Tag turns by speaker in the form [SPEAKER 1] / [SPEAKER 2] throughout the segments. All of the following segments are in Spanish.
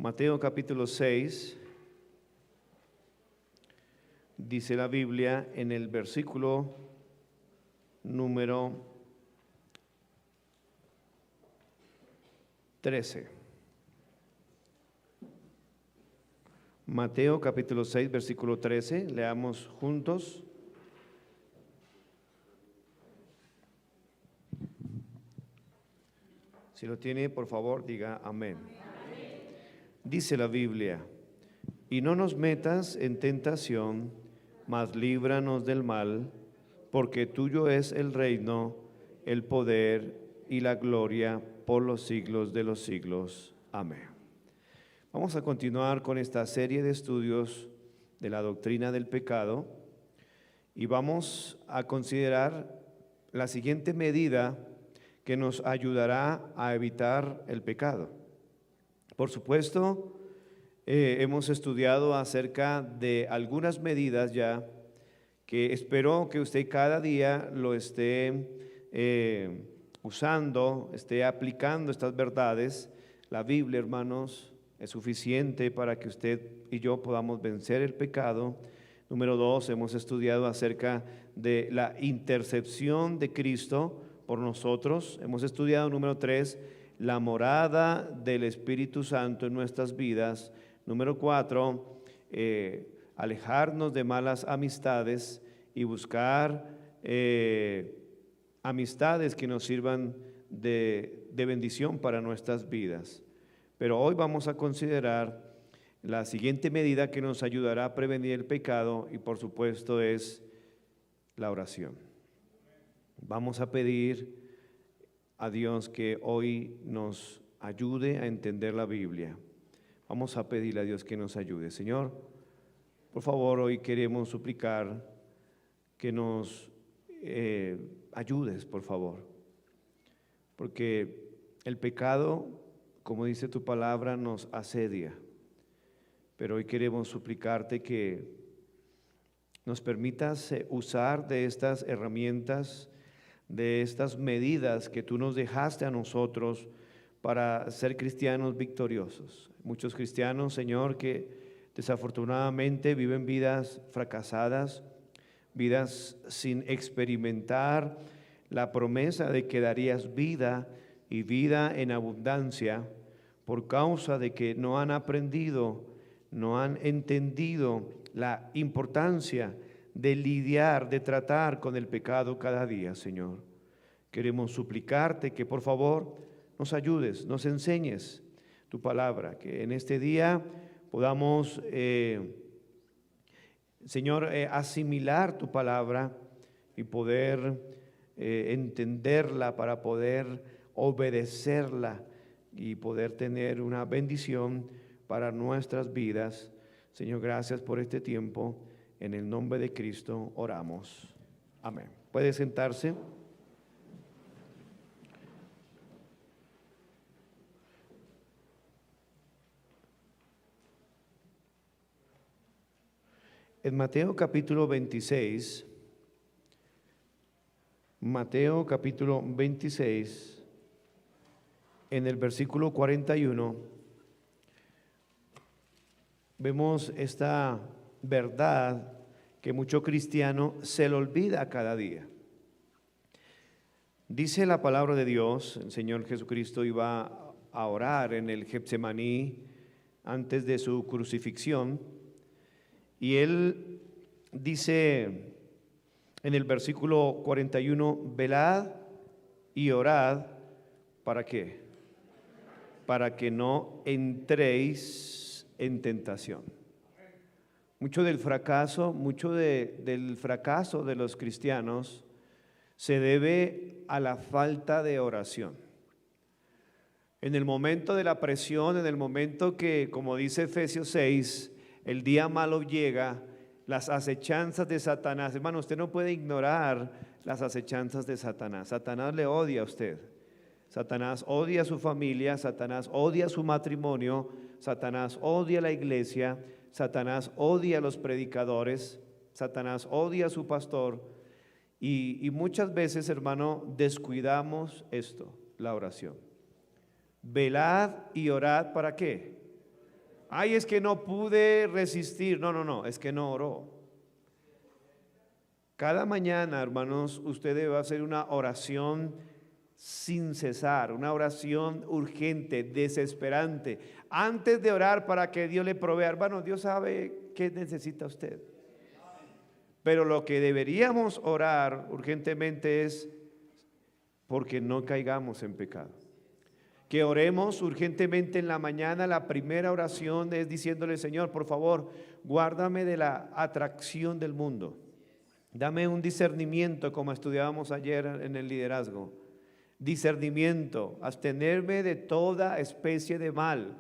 [SPEAKER 1] Mateo capítulo 6, dice la Biblia en el versículo número 13. Mateo capítulo 6, versículo 13, leamos juntos. Si lo tiene, por favor, diga amén. Dice la Biblia: y no nos metas en tentación, mas líbranos del mal, porque tuyo es el reino, el poder y la gloria por los siglos de los siglos. Amén. Vamos a continuar con esta serie de estudios de la doctrina del pecado y vamos a considerar la siguiente medida que nos ayudará a evitar el pecado. Por supuesto, hemos estudiado acerca de algunas medidas ya que espero que usted cada día lo esté usando, esté aplicando estas verdades. La Biblia, hermanos, es suficiente para que usted y yo podamos vencer el pecado. Número 2, hemos estudiado acerca de la intercesión de Cristo por nosotros. Hemos estudiado, número 3, la morada del Espíritu Santo en nuestras vidas. Número 4, alejarnos de malas amistades y buscar amistades que nos sirvan de bendición para nuestras vidas. Pero hoy vamos a considerar la siguiente medida que nos ayudará a prevenir el pecado y por supuesto es la oración. Vamos a pedir a Dios que hoy nos ayude a entender la Biblia. Vamos a pedirle a Dios que nos ayude. Señor, por favor, hoy queremos suplicar que nos ayudes, por favor, porque el pecado, como dice tu palabra, nos asedia. Pero hoy queremos suplicarte que nos permitas usar de estas herramientas, de estas medidas que tú nos dejaste a nosotros para ser cristianos victoriosos. Muchos cristianos, Señor, que desafortunadamente viven vidas fracasadas, vidas sin experimentar la promesa de que darías vida y vida en abundancia por causa de que no han aprendido, no han entendido la importancia de lidiar, de tratar con el pecado cada día, Señor. Queremos suplicarte que por favor nos ayudes, nos enseñes tu palabra, que en este día podamos, Señor, asimilar tu palabra y poder entenderla para poder obedecerla y poder tener una bendición para nuestras vidas. Señor, gracias por este tiempo. En el nombre de Cristo oramos. Amén. ¿Puede sentarse? En Mateo capítulo 26, en el versículo 41, vemos esta verdad que mucho cristiano se le olvida cada día. Dice la palabra de Dios, el Señor Jesucristo iba a orar en el Getsemaní antes de su crucifixión, y Él dice en el versículo 41, velad y orad, ¿para qué? Para que no entréis en tentación. Mucho del fracaso de los cristianos se debe a la falta de oración. En el momento de la presión, en el momento que, como dice Efesios 6, el día malo llega, las acechanzas de Satanás. Hermano, usted no puede ignorar las acechanzas de Satanás. Satanás le odia a usted. Satanás odia a su familia, Satanás odia a su matrimonio, Satanás odia a la iglesia, Satanás odia a los predicadores, Satanás odia a su pastor. Y muchas veces, hermano, descuidamos esto, la oración. Velad y orad, ¿para qué? Ay, es que no pude resistir. No, es que no oró. Cada mañana, hermanos, usted debe hacer una oración sin cesar, una oración urgente, desesperante. Antes de orar para que Dios le provea, hermano, Dios sabe qué necesita usted. Pero lo que deberíamos orar urgentemente es porque no caigamos en pecado. Que oremos urgentemente en la mañana. La primera oración es diciéndole: Señor, por favor, guárdame de la atracción del mundo. Dame un discernimiento, como estudiábamos ayer en el liderazgo. Discernimiento, abstenerme de toda especie de mal.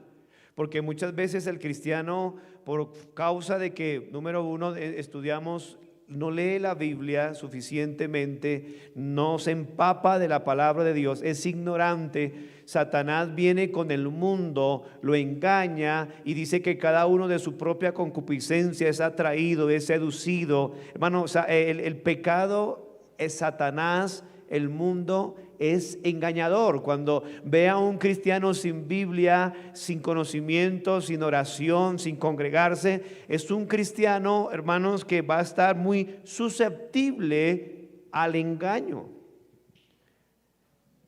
[SPEAKER 1] Porque muchas veces el cristiano, por causa de que, número uno, estudiamos, no lee la Biblia suficientemente, no se empapa de la palabra de Dios, es ignorante. Satanás viene con el mundo, lo engaña y dice que cada uno de su propia concupiscencia es atraído, es seducido. Hermano, o sea, el pecado es Satanás, el mundo es engañador. Cuando ve a un cristiano sin Biblia, sin conocimiento, sin oración, sin congregarse, es un cristiano, hermanos, que va a estar muy susceptible al engaño.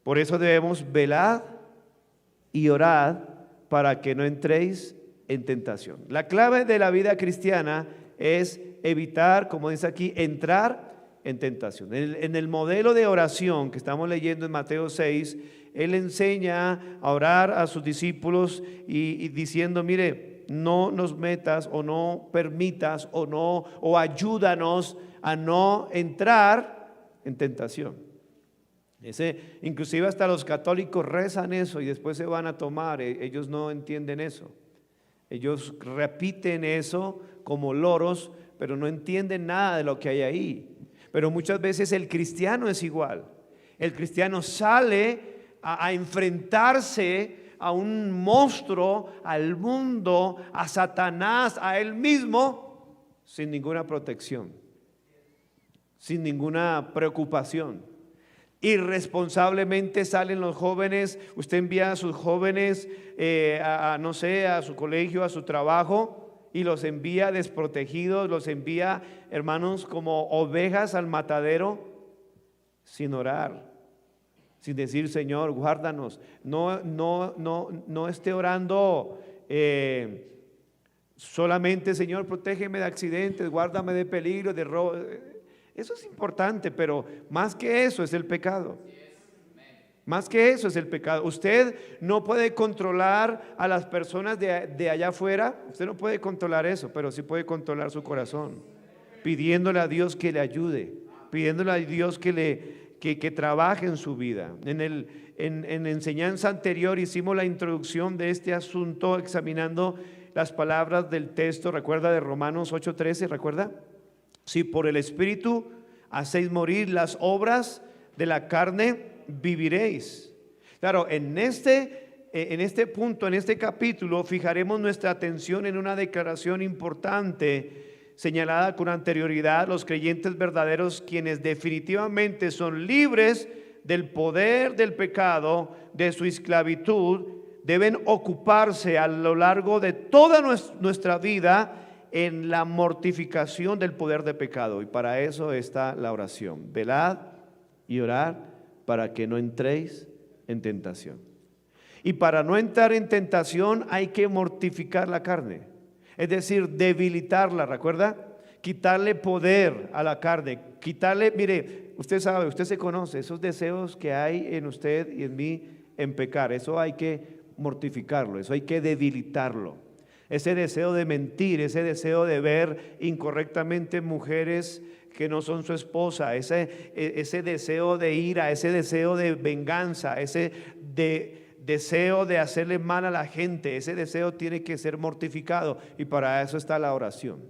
[SPEAKER 1] Por eso debemos velar y orar para que no entréis en tentación. La clave de la vida cristiana es evitar, como dice aquí, entrar en tentación. En el modelo de oración que estamos leyendo en Mateo 6, Él enseña a orar a sus discípulos y diciendo: mire, no nos metas o no permitas o ayúdanos a no entrar en tentación. Inclusive hasta los católicos rezan eso y después se van a tomar. Ellos no entienden eso. Ellos repiten eso como loros, pero no entienden nada de lo que hay ahí. Pero muchas veces el cristiano es igual. El cristiano sale a enfrentarse a un monstruo, al mundo, a Satanás, a él mismo, sin ninguna protección, sin ninguna preocupación. Irresponsablemente salen los jóvenes. Usted envía a sus jóvenes no sé, a su colegio, a su trabajo, y los envía desprotegidos, los envía, hermanos, como ovejas al matadero, sin orar, sin decir: Señor, guárdanos. No esté orando solamente: Señor, protégeme de accidentes, guárdame de peligro, de robo. Eso es importante, pero más que eso es el pecado. Más que eso es el pecado. Usted no puede controlar a las personas de allá afuera. Usted no puede controlar eso, pero sí puede controlar su corazón, pidiéndole a Dios que le ayude, pidiéndole a Dios que trabaje en su vida. En enseñanza anterior hicimos la introducción de este asunto examinando las palabras del texto. ¿Recuerda de Romanos 8:13? ¿Recuerda? Si por el Espíritu hacéis morir las obras de la carne, viviréis. Claro, en este punto, en este capítulo, fijaremos nuestra atención en una declaración importante señalada con anterioridad. Los creyentes verdaderos, quienes definitivamente son libres del poder del pecado, de su esclavitud, deben ocuparse a lo largo de toda nuestra vida en la mortificación del poder de pecado. Y para eso está la oración. Velad y orad para que no entréis en tentación. Y para no entrar en tentación hay que mortificar la carne, es decir, debilitarla. ¿Recuerda? Quitarle poder a la carne, quitarle, mire, usted sabe, usted se conoce, esos deseos que hay en usted y en mí en pecar, eso hay que mortificarlo, eso hay que debilitarlo. Ese deseo de mentir, ese deseo de ver incorrectamente mujeres que no son su esposa, ese deseo de ira, ese deseo de venganza, ese deseo de hacerle mal a la gente, ese deseo tiene que ser mortificado, y para eso está la oración.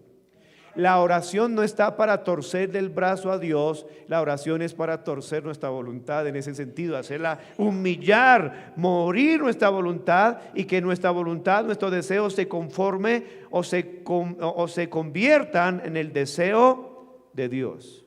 [SPEAKER 1] La oración no está para torcer del brazo a Dios, la oración es para torcer nuestra voluntad en ese sentido, hacerla humillar, morir nuestra voluntad, y que nuestra voluntad, nuestro deseo se conforme o se conviertan en el deseo de Dios.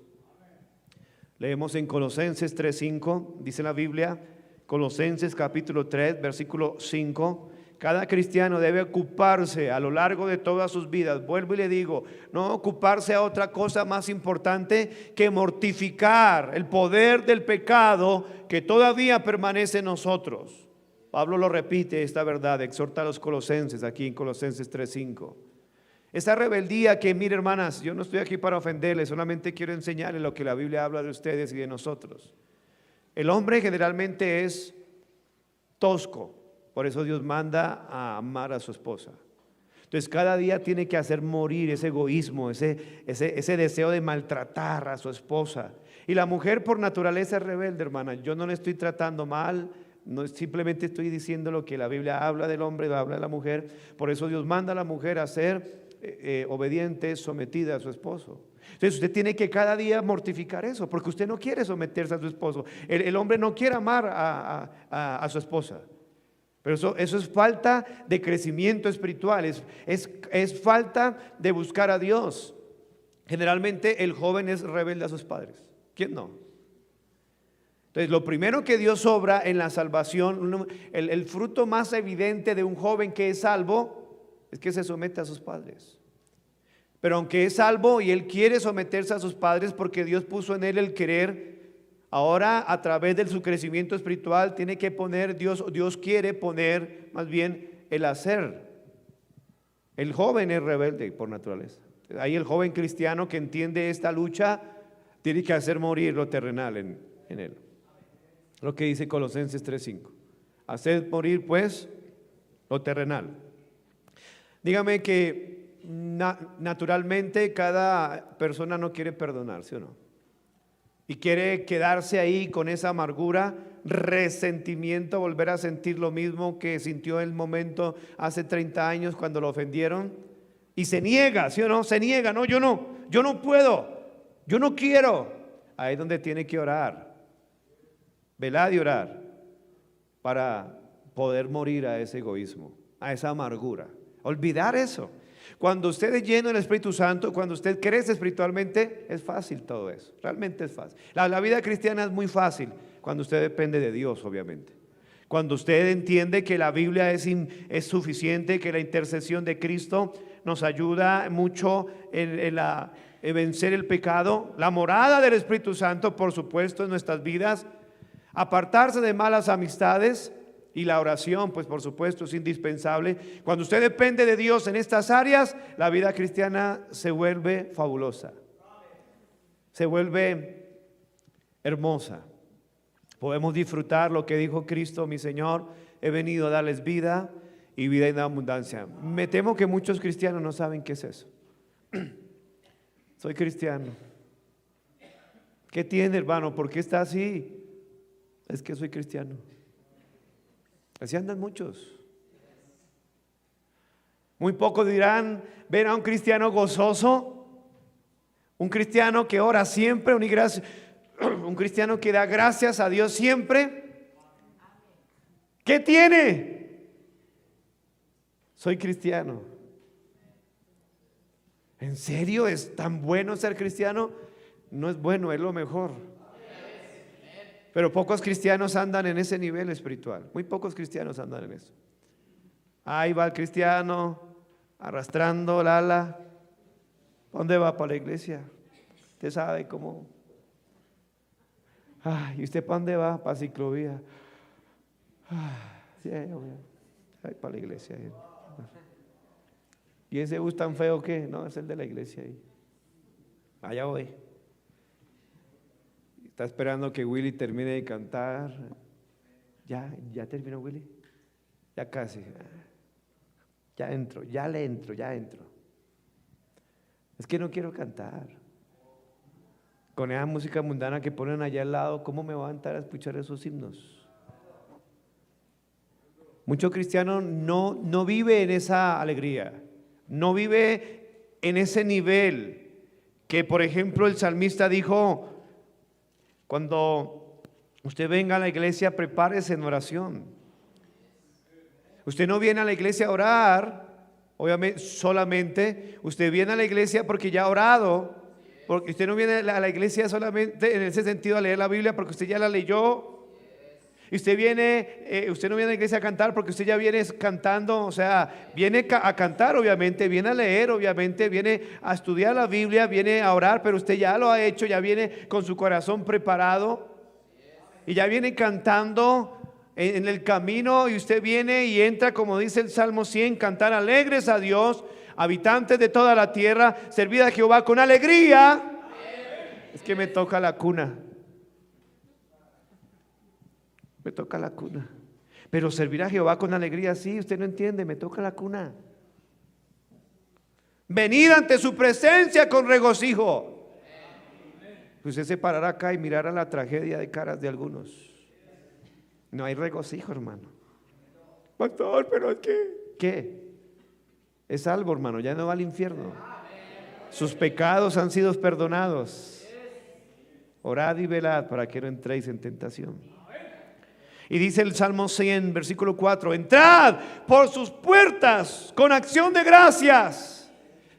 [SPEAKER 1] Leemos en Colosenses 3:5, dice la Biblia, Colosenses capítulo 3, versículo 5, Cada cristiano debe ocuparse a lo largo de todas sus vidas, vuelvo y le digo, no ocuparse a otra cosa más importante que mortificar el poder del pecado que todavía permanece en nosotros. Pablo lo repite esta verdad, exhorta a los colosenses aquí en Colosenses 3:5. Esa rebeldía que, mire hermanas, yo no estoy aquí para ofenderles, solamente quiero enseñarles lo que la Biblia habla de ustedes y de nosotros. El hombre generalmente es tosco. Por eso Dios manda a amar a su esposa. Entonces cada día tiene que hacer morir ese egoísmo, ese deseo de maltratar a su esposa. Y la mujer por naturaleza es rebelde, hermana. Yo no le estoy tratando mal, no, simplemente estoy diciendo lo que la Biblia habla del hombre, habla de la mujer. Por eso Dios manda a la mujer a ser obediente, sometida a su esposo. Entonces usted tiene que cada día mortificar eso, porque usted no quiere someterse a su esposo. El hombre no quiere amar a su esposa. Pero eso es falta de crecimiento espiritual, es falta de buscar a Dios. Generalmente el joven es rebelde a sus padres. ¿Quién no? Entonces lo primero que Dios obra en la salvación, el fruto más evidente de un joven que es salvo, es que se somete a sus padres. Pero aunque es salvo y él quiere someterse a sus padres porque Dios puso en él el querer, ahora a través de su crecimiento espiritual tiene que poner, Dios quiere poner más bien el hacer. El joven es rebelde por naturaleza. Ahí el joven cristiano que entiende esta lucha tiene que hacer morir lo terrenal en él. Lo que dice Colosenses 3:5. Haced morir pues lo terrenal. Dígame que naturalmente cada persona no quiere perdonar, ¿sí o no? Y quiere quedarse ahí con esa amargura, resentimiento, volver a sentir lo mismo que sintió en el momento hace 30 años cuando lo ofendieron. Y se niega, ¿sí o no? Se niega, no, yo no puedo, yo no quiero. Ahí es donde tiene que orar, velar y orar para poder morir a ese egoísmo, a esa amargura. Olvidar eso. Cuando usted es lleno del Espíritu Santo, cuando usted crece espiritualmente, es fácil todo eso, realmente es fácil. La vida cristiana es muy fácil cuando usted depende de Dios, obviamente. Cuando usted entiende que la Biblia es suficiente, que la intercesión de Cristo nos ayuda mucho en vencer el pecado. La morada del Espíritu Santo, por supuesto, en nuestras vidas. Apartarse de malas amistades. Y la oración, pues por supuesto, es indispensable. Cuando usted depende de Dios en estas áreas, la vida cristiana se vuelve fabulosa. Se vuelve hermosa. Podemos disfrutar lo que dijo Cristo, mi Señor, he venido a darles vida y vida en abundancia. Me temo que muchos cristianos no saben qué es eso. Soy cristiano. ¿Qué tiene, hermano? ¿Por qué está así? Es que soy cristiano. Así andan muchos. Muy pocos dirán, ven a un cristiano gozoso, un cristiano que ora siempre, un cristiano que da gracias a Dios siempre. ¿Qué tiene? Soy cristiano. ¿En serio es tan bueno ser cristiano? No es bueno, es lo mejor. Pero pocos cristianos andan en ese nivel espiritual. Muy pocos cristianos andan en eso. Ahí va el cristiano arrastrando el ala. ¿Dónde va? Para la iglesia. Usted sabe cómo. ¿Y usted para dónde va? Para ciclovía. Sí, voy para la iglesia. ¿Y ese bus tan feo qué? No, es el de la iglesia ahí. Allá voy. Está esperando que Willy termine de cantar. ¿Ya terminó Willy? Ya casi. Ya le entro. Es que no quiero cantar. Con esa música mundana que ponen allá al lado, ¿cómo me voy a levantar a escuchar esos himnos? Mucho cristiano no vive en esa alegría, no vive en ese nivel que, por ejemplo, el salmista dijo: cuando usted venga a la iglesia, prepárese en oración. Usted no viene a la iglesia a orar, obviamente, solamente. Usted viene a la iglesia porque ya ha orado. Porque usted no viene a la iglesia solamente en ese sentido a leer la Biblia porque usted ya la leyó. Y usted viene, usted no viene a la iglesia a cantar porque usted ya viene cantando, o sea, viene a cantar obviamente, viene a leer obviamente, viene a estudiar la Biblia, viene a orar, pero usted ya lo ha hecho, ya viene con su corazón preparado y ya viene cantando en el camino, y usted viene y entra, como dice el Salmo 100, cantar alegres a Dios, habitantes de toda la tierra, servid a Jehová con alegría. Es que me toca la cuna. Me toca la cuna. Pero servir a Jehová con alegría, sí, usted no entiende, me toca la cuna. Venir ante su presencia con regocijo. Usted se parará acá y mirará la tragedia de caras de algunos. No hay regocijo, hermano. Pastor, pero es que... ¿Qué? Es salvo, hermano, ya no va al infierno. Sus pecados han sido perdonados. Orad y velad para que no entréis en tentación. Y dice el Salmo 100, versículo 4: entrad por sus puertas con acción de gracias.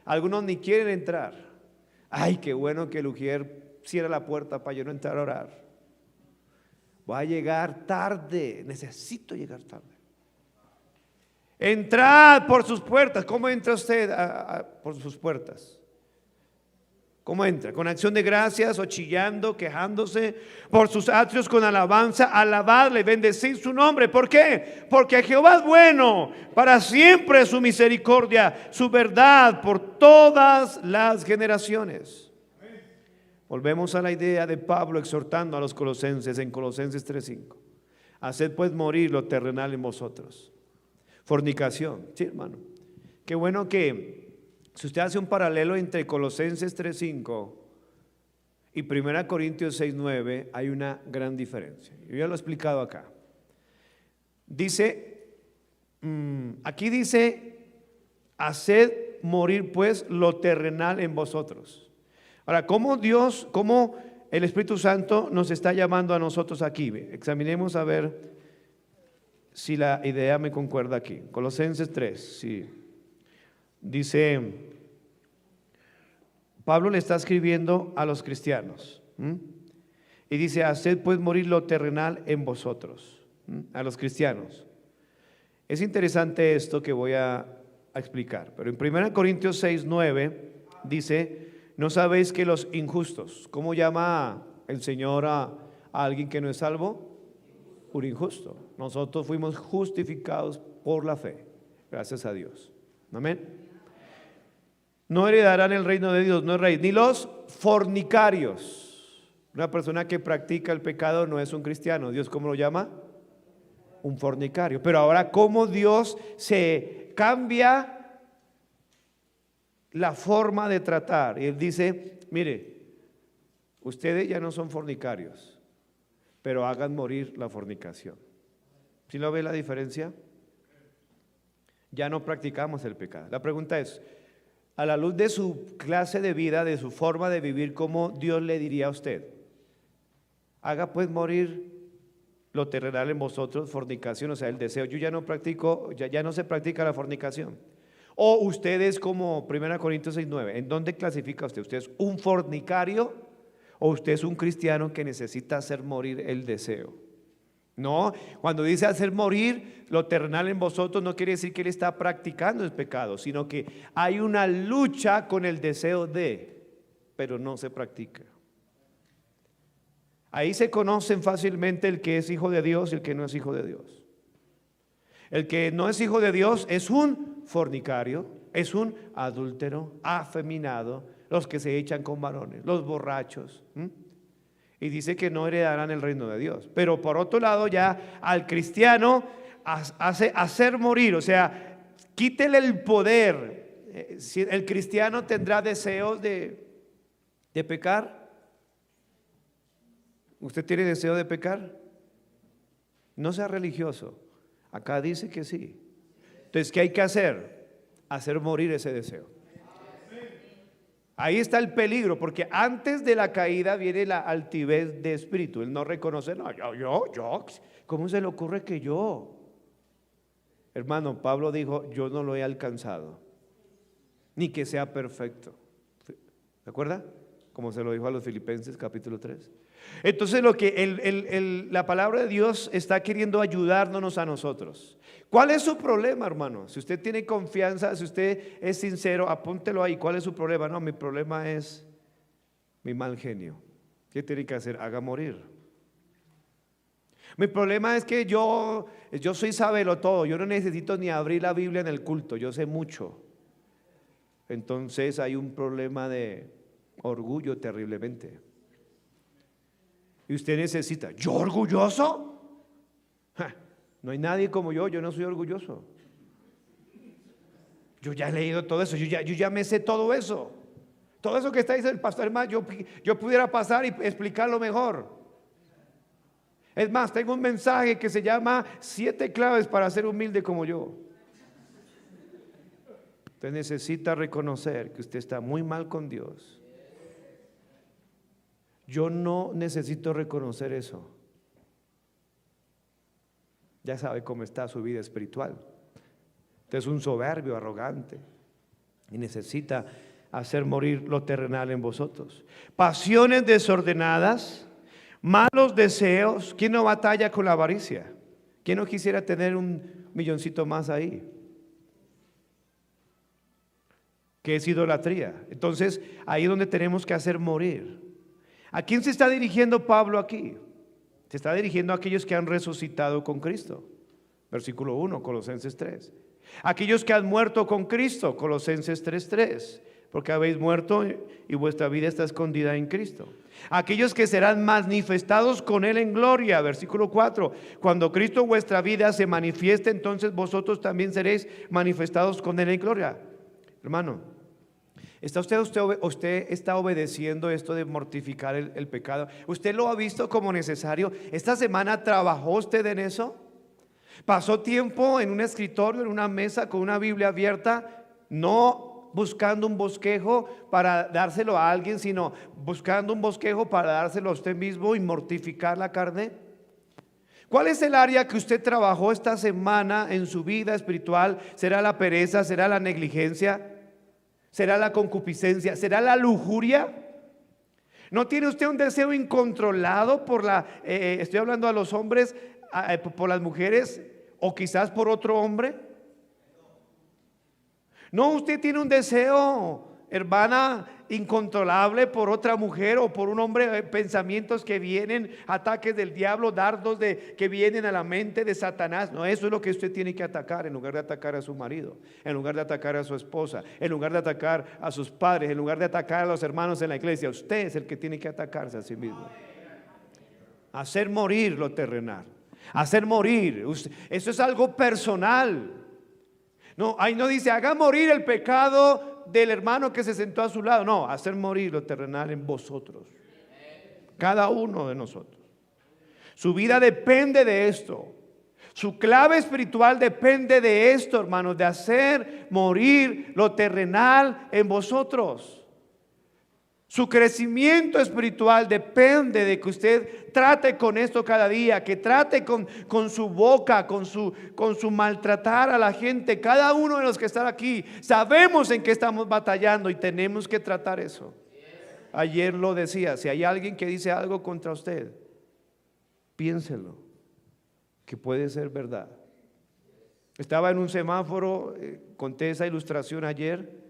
[SPEAKER 1] Algunos ni quieren entrar. Ay, qué bueno que el ujier cierre la puerta para yo no entrar a orar. Voy a llegar tarde, necesito llegar tarde. Entrad por sus puertas. ¿Cómo entra usted por sus puertas? ¿Cómo entra? ¿Con acción de gracias o chillando, quejándose? Por sus atrios con alabanza, alabadle, bendecid su nombre. ¿Por qué? Porque Jehová es bueno, para siempre es su misericordia, su verdad por todas las generaciones. Volvemos a la idea de Pablo exhortando a los colosenses en Colosenses 3:5. Haced pues morir lo terrenal en vosotros. Fornicación, sí, hermano. Qué bueno que si usted hace un paralelo entre Colosenses 3:5 y 1 Corintios 6:9, hay una gran diferencia. Yo ya lo he explicado acá. Dice, aquí dice, haced morir pues lo terrenal en vosotros. Ahora, ¿cómo Dios, cómo el Espíritu Santo nos está llamando a nosotros aquí? Examinemos a ver si la idea me concuerda aquí. Colosenses 3, sí. Dice, Pablo le está escribiendo a los cristianos. Y dice, haced pues morir lo terrenal en vosotros. A los cristianos. Es interesante esto que voy a explicar. Pero en 1 Corintios 6:9 dice, ¿no sabéis que los injustos, cómo llama el Señor a alguien que no es salvo? Un injusto. Nosotros fuimos justificados por la fe, gracias a Dios. Amén. No heredarán el reino de Dios, no es rey, ni los fornicarios. Una persona que practica el pecado no es un cristiano. ¿Dios cómo lo llama? Un fornicario. Pero ahora, ¿cómo Dios se cambia la forma de tratar? Y Él dice, mire, ustedes ya no son fornicarios, pero hagan morir la fornicación. ¿Sí lo ve la diferencia? Ya no practicamos el pecado. La pregunta es, a la luz de su clase de vida, de su forma de vivir, ¿cómo Dios le diría a usted? Haga pues morir lo terrenal en vosotros, fornicación, o sea, el deseo. Yo ya no practico, ya no se practica la fornicación. O usted es como 1 Corintios 6:9. ¿En dónde clasifica usted? ¿Usted es un fornicario o usted es un cristiano que necesita hacer morir el deseo? No, cuando dice hacer morir lo terrenal en vosotros, no quiere decir que él está practicando el pecado, sino que hay una lucha con el deseo pero no se practica. Ahí se conocen fácilmente el que es hijo de Dios y el que no es hijo de Dios. El que no es hijo de Dios es un fornicario, es un adúltero, afeminado, los que se echan con varones, los borrachos. Y dice que no heredarán el reino de Dios. Pero por otro lado, ya al cristiano hace hacer morir, o sea, quítele el poder. Si el cristiano tendrá deseos de pecar. ¿Usted tiene deseo de pecar? No sea religioso. Acá dice que sí. Entonces, ¿qué hay que hacer? Hacer morir ese deseo. Ahí está el peligro, porque antes de la caída viene la altivez de espíritu. Él no reconoce, no, yo, ¿cómo se le ocurre que yo? Hermano, Pablo dijo, yo no lo he alcanzado, ni que sea perfecto. ¿Se acuerda? Como se lo dijo a los Filipenses capítulo 3. Entonces lo que la palabra de Dios está queriendo ayudarnos a nosotros. ¿Cuál es su problema, hermano? Si usted tiene confianza, si usted es sincero, apúntelo ahí. ¿Cuál es su problema? No, mi problema es mi mal genio. ¿Qué tiene que hacer? Haga morir. Mi problema es que yo soy sabelo todo. Yo no necesito ni abrir la Biblia en el culto. Yo sé mucho. Entonces hay un problema de orgullo terriblemente. Y usted necesita, ¿yo orgulloso? No hay nadie como yo no soy orgulloso. Yo ya he leído todo eso, yo ya me sé todo eso. Todo eso que está diciendo el pastor, hermano, yo pudiera pasar y explicarlo mejor. Es más, tengo un mensaje que se llama 7 claves para ser humilde como yo. Usted necesita reconocer que usted está muy mal con Dios. Yo no necesito reconocer eso. Ya sabe cómo está su vida espiritual. Usted es un soberbio, arrogante, y necesita hacer morir lo terrenal en vosotros. Pasiones desordenadas, malos deseos. ¿Quién no batalla con la avaricia? ¿Quién no quisiera tener un milloncito más ahí? ¿Qué es idolatría? Entonces, ahí es donde tenemos que hacer morir. ¿A quién se está dirigiendo Pablo aquí? Se está dirigiendo a aquellos que han resucitado con Cristo. Versículo 1, Colosenses 3. Aquellos que han muerto con Cristo, Colosenses 3:3. Porque habéis muerto y vuestra vida está escondida en Cristo. Aquellos que serán manifestados con Él en gloria, versículo 4. Cuando Cristo vuestra vida se manifieste, entonces vosotros también seréis manifestados con Él en gloria. Hermano, ¿usted está obedeciendo esto de mortificar el pecado? ¿Usted lo ha visto como necesario? ¿Esta semana trabajó usted en eso? ¿Pasó tiempo en un escritorio, en una mesa con una Biblia abierta? No buscando un bosquejo para dárselo a alguien, sino buscando un bosquejo para dárselo a usted mismo y mortificar la carne. ¿Cuál es el área que usted trabajó esta semana en su vida espiritual? ¿Será la pereza? ¿Será la negligencia? ¿Será la concupiscencia? ¿Será la lujuria? ¿No tiene usted un deseo incontrolado por estoy hablando a los hombres, por las mujeres o quizás por otro hombre? ¿No usted tiene un deseo, hermana, incontrolable por otra mujer o por un hombre? Pensamientos que vienen, ataques del diablo, dardos que vienen a la mente de Satanás. No, eso es lo que usted tiene que atacar en lugar de atacar a su marido, en lugar de atacar a su esposa, en lugar de atacar a sus padres, en lugar de atacar a los hermanos en la iglesia. Usted es el que tiene que atacarse a sí mismo. Hacer morir lo terrenal, hacer morir. Eso es algo personal. No, ahí no dice haga morir el pecado del hermano que se sentó a su lado. No, hacer morir lo terrenal en vosotros. Cada uno de nosotros. Su vida depende de esto. Su clave espiritual depende de esto, hermanos, de hacer morir lo terrenal en vosotros. Su crecimiento espiritual depende de que usted trate con esto cada día, que trate con su boca, con su maltratar a la gente. Cada uno de los que están aquí sabemos en qué estamos batallando y tenemos que tratar eso. Ayer lo decía, si hay alguien que dice algo contra usted, piénselo, que puede ser verdad. Estaba en un semáforo, conté esa ilustración ayer.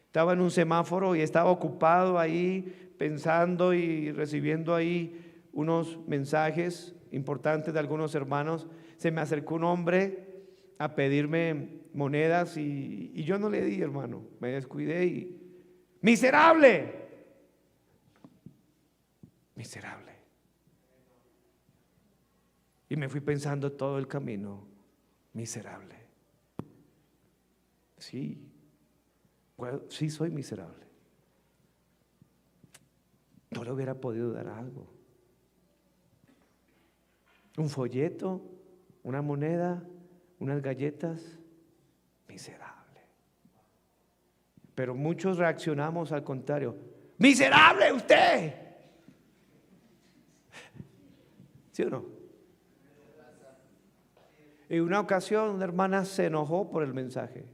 [SPEAKER 1] Estaba en un semáforo y estaba ocupado ahí pensando y recibiendo ahí unos mensajes importantes de algunos hermanos. Se me acercó un hombre a pedirme monedas y yo no le di, hermano. Me descuidé y ¡miserable! Miserable. Y me fui pensando todo el camino, miserable. Sí. Sí, soy miserable. No le hubiera podido dar algo. Un folleto, una moneda, unas galletas. Miserable. Pero muchos reaccionamos al contrario. ¡Miserable usted! ¿Sí o no? En una ocasión una hermana se enojó por el mensaje.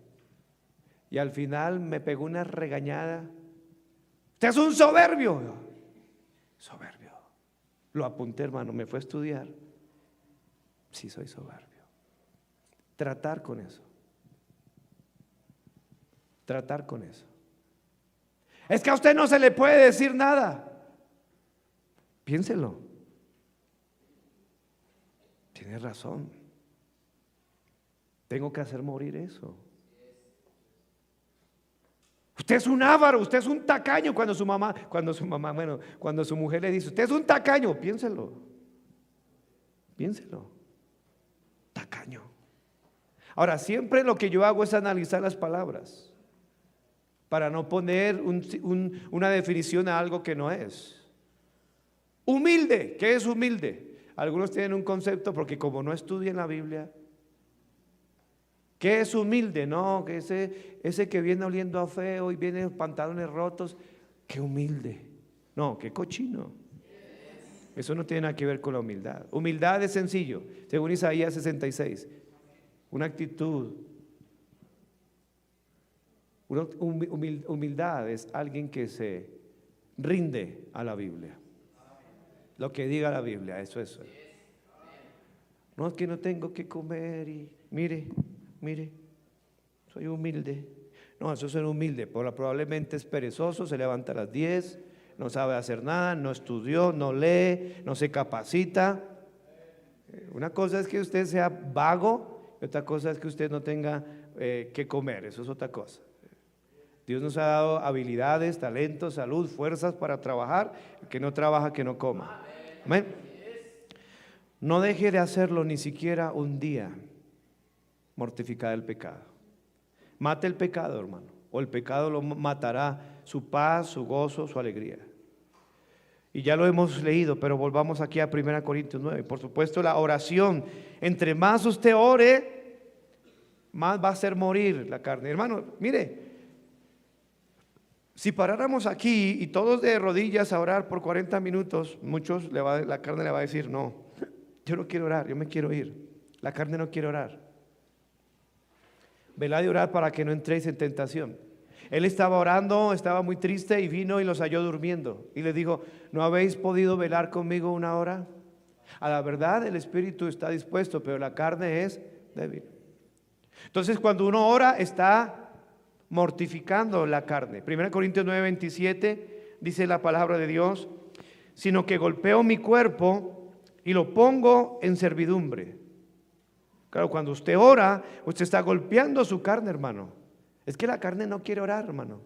[SPEAKER 1] Y al final me pegó una regañada. Usted es un soberbio. Soberbio. Lo apunté, hermano, me fue a estudiar. Sí, soy soberbio. Tratar con eso. Tratar con eso. Es que a usted no se le puede decir nada. Piénselo. Tiene razón. Tengo que hacer morir eso. Usted es un avaro, usted es un tacaño. Cuando su mujer le dice, usted es un tacaño, piénselo. Piénselo. Tacaño. Ahora, siempre lo que yo hago es analizar las palabras para no poner una definición a algo que no es. Humilde, ¿qué es humilde? Algunos tienen un concepto porque como no estudian la Biblia. ¿Qué es humilde? No, que ese que viene oliendo a feo y viene en pantalones rotos, qué humilde. No, qué cochino. Eso no tiene nada que ver con la humildad. Humildad es sencillo, según Isaías 66. Una actitud. Humildad es alguien que se rinde a la Biblia. Lo que diga la Biblia, eso es. No, es que no tengo que comer y mire, soy humilde. No, eso es ser humilde, probablemente es perezoso, se levanta a las 10, no sabe hacer nada, no estudió, no lee, no se capacita. Una cosa es que usted sea vago y otra cosa es que usted no tenga que comer, eso es otra cosa. Dios nos ha dado habilidades, talentos, salud, fuerzas para trabajar. El que no trabaja, que no coma. Amén. No deje de hacerlo ni siquiera un día. Mortificar el pecado. Mate el pecado, hermano, o el pecado lo matará su paz, su gozo, su alegría. Y ya lo hemos leído, pero volvamos aquí a 1 Corintios 9. Por supuesto, la oración. Entre más usted ore, más va a hacer morir la carne. Hermano, mire, si paráramos aquí y todos de rodillas a orar por 40 minutos, muchos la carne le va a decir, no, yo no quiero orar, yo me quiero ir. La carne no quiere orar. Velad y orad para que no entréis en tentación. Él estaba orando, estaba muy triste y vino y los halló durmiendo. Y les dijo, ¿no habéis podido velar conmigo una hora? A la verdad el espíritu está dispuesto, pero la carne es débil. Entonces cuando uno ora está mortificando la carne. 1 Corintios 9:27 dice la palabra de Dios, sino que golpeo mi cuerpo y lo pongo en servidumbre. Claro, cuando usted ora, usted está golpeando su carne, hermano. Es que la carne no quiere orar, hermano.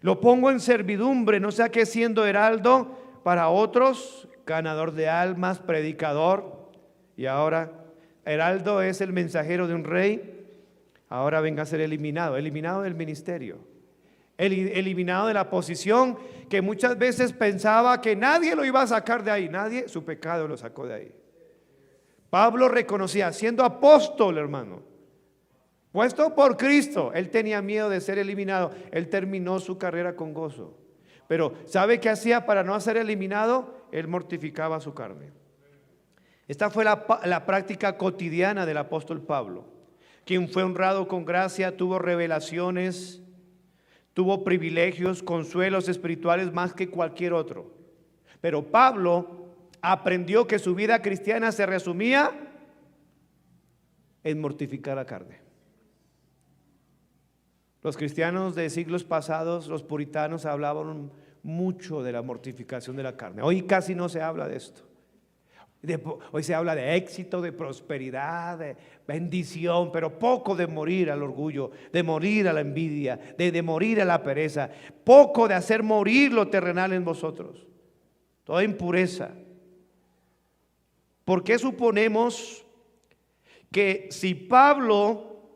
[SPEAKER 1] Lo pongo en servidumbre, no sea que siendo heraldo para otros, ganador de almas, predicador. Y ahora, heraldo es el mensajero de un rey. Ahora venga a ser eliminado del ministerio, eliminado de la posición que muchas veces pensaba que nadie lo iba a sacar de ahí. Nadie, su pecado lo sacó de ahí. Pablo reconocía, siendo apóstol, hermano, puesto por Cristo, él tenía miedo de ser eliminado. Él terminó su carrera con gozo. Pero ¿sabe qué hacía para no ser eliminado? Él mortificaba su carne. Esta fue la práctica cotidiana del apóstol Pablo, quien fue honrado con gracia, tuvo revelaciones, tuvo privilegios, consuelos espirituales más que cualquier otro. Pero Pablo aprendió que su vida cristiana se resumía en mortificar la carne. Los cristianos de siglos pasados, los puritanos, hablaban mucho de la mortificación de la carne. Hoy casi no se habla de esto. Hoy se habla de éxito, de prosperidad, de bendición, pero poco de morir al orgullo, de morir a la envidia, de morir a la pereza, poco de hacer morir lo terrenal en vosotros, toda impureza. ¿Por qué suponemos que si Pablo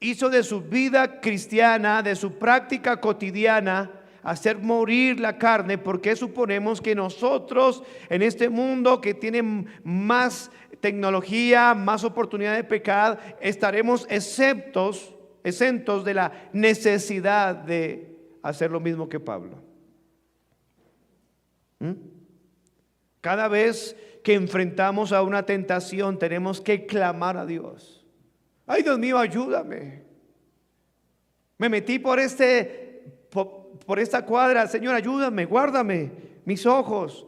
[SPEAKER 1] hizo de su vida cristiana, de su práctica cotidiana, hacer morir la carne, por qué suponemos que nosotros en este mundo que tiene más tecnología, más oportunidad de pecar, estaremos exentos de la necesidad de hacer lo mismo que Pablo? Cada vez que enfrentamos a una tentación tenemos que clamar a Dios. Ay, Dios mío, ayúdame. Me metí por esta cuadra, Señor, ayúdame, guárdame mis ojos.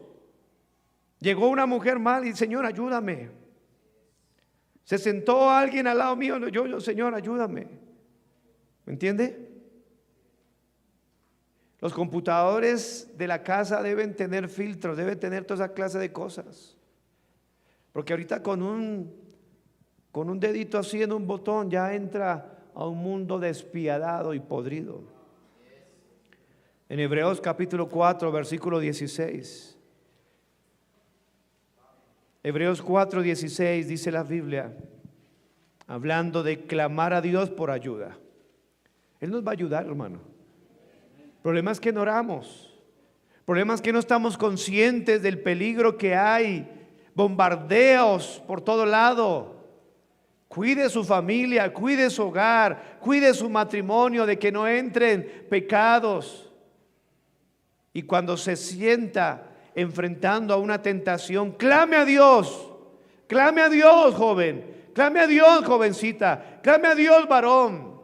[SPEAKER 1] Llegó una mujer mal y Señor, ayúdame. Se sentó alguien al lado mío, yo, Señor, ayúdame. ¿Me entiende? Los computadores de la casa deben tener filtros, deben tener toda esa clase de cosas. Porque ahorita con un dedito así en un botón ya entra a un mundo despiadado y podrido. En Hebreos capítulo 4, versículo 16. Hebreos 4, 16 dice la Biblia, hablando de clamar a Dios por ayuda. Él nos va a ayudar, hermano. El problema es que no oramos. El problema es que no estamos conscientes del peligro que hay. Bombardeos por todo lado. Cuide su familia, cuide su hogar, cuide su matrimonio de que no entren pecados. Y cuando se sienta enfrentando a una tentación, clame a Dios, joven, clame a Dios, jovencita, clame a Dios, varón.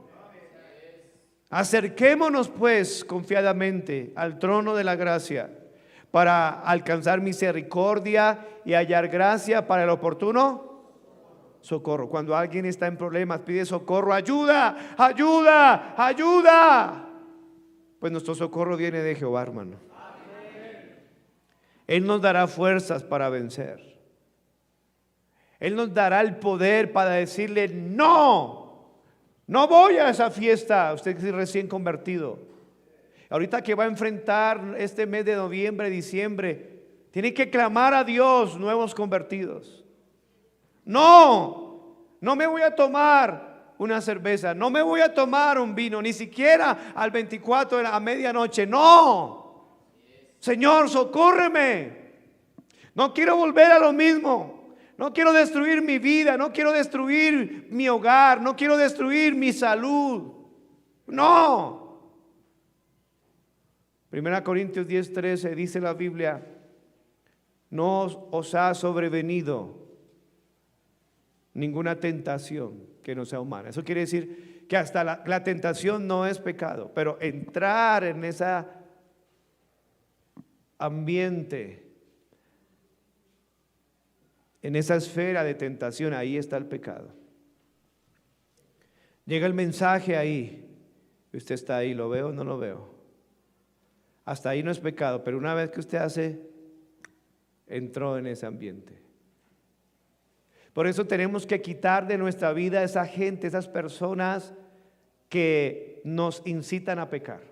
[SPEAKER 1] Acerquémonos pues confiadamente al trono de la gracia para alcanzar misericordia y hallar gracia para el oportuno socorro. Cuando alguien está en problemas, pide socorro, ayuda, ayuda, ayuda. Pues nuestro socorro viene de Jehová, hermano. Él nos dará fuerzas para vencer. Él nos dará el poder para decirle no voy a esa fiesta. Usted que es recién convertido, ahorita que va a enfrentar este mes de noviembre, diciembre, tiene que clamar a Dios, nuevos convertidos. No me voy a tomar una cerveza, no me voy a tomar un vino, ni siquiera al 24 a medianoche. No, Señor, socórreme. No quiero volver a lo mismo. No quiero destruir mi vida, no quiero destruir mi hogar, no quiero destruir mi salud. No. 1 Corintios 10:13 dice la Biblia, no os ha sobrevenido ninguna tentación que no sea humana. Eso quiere decir que hasta la tentación no es pecado, pero entrar en ese ambiente, en esa esfera de tentación, ahí está el pecado. Llega el mensaje ahí, usted está ahí, ¿lo veo o no lo veo? Hasta ahí no es pecado, pero una vez que usted entró en ese ambiente. Por eso tenemos que quitar de nuestra vida esa gente, esas personas que nos incitan a pecar.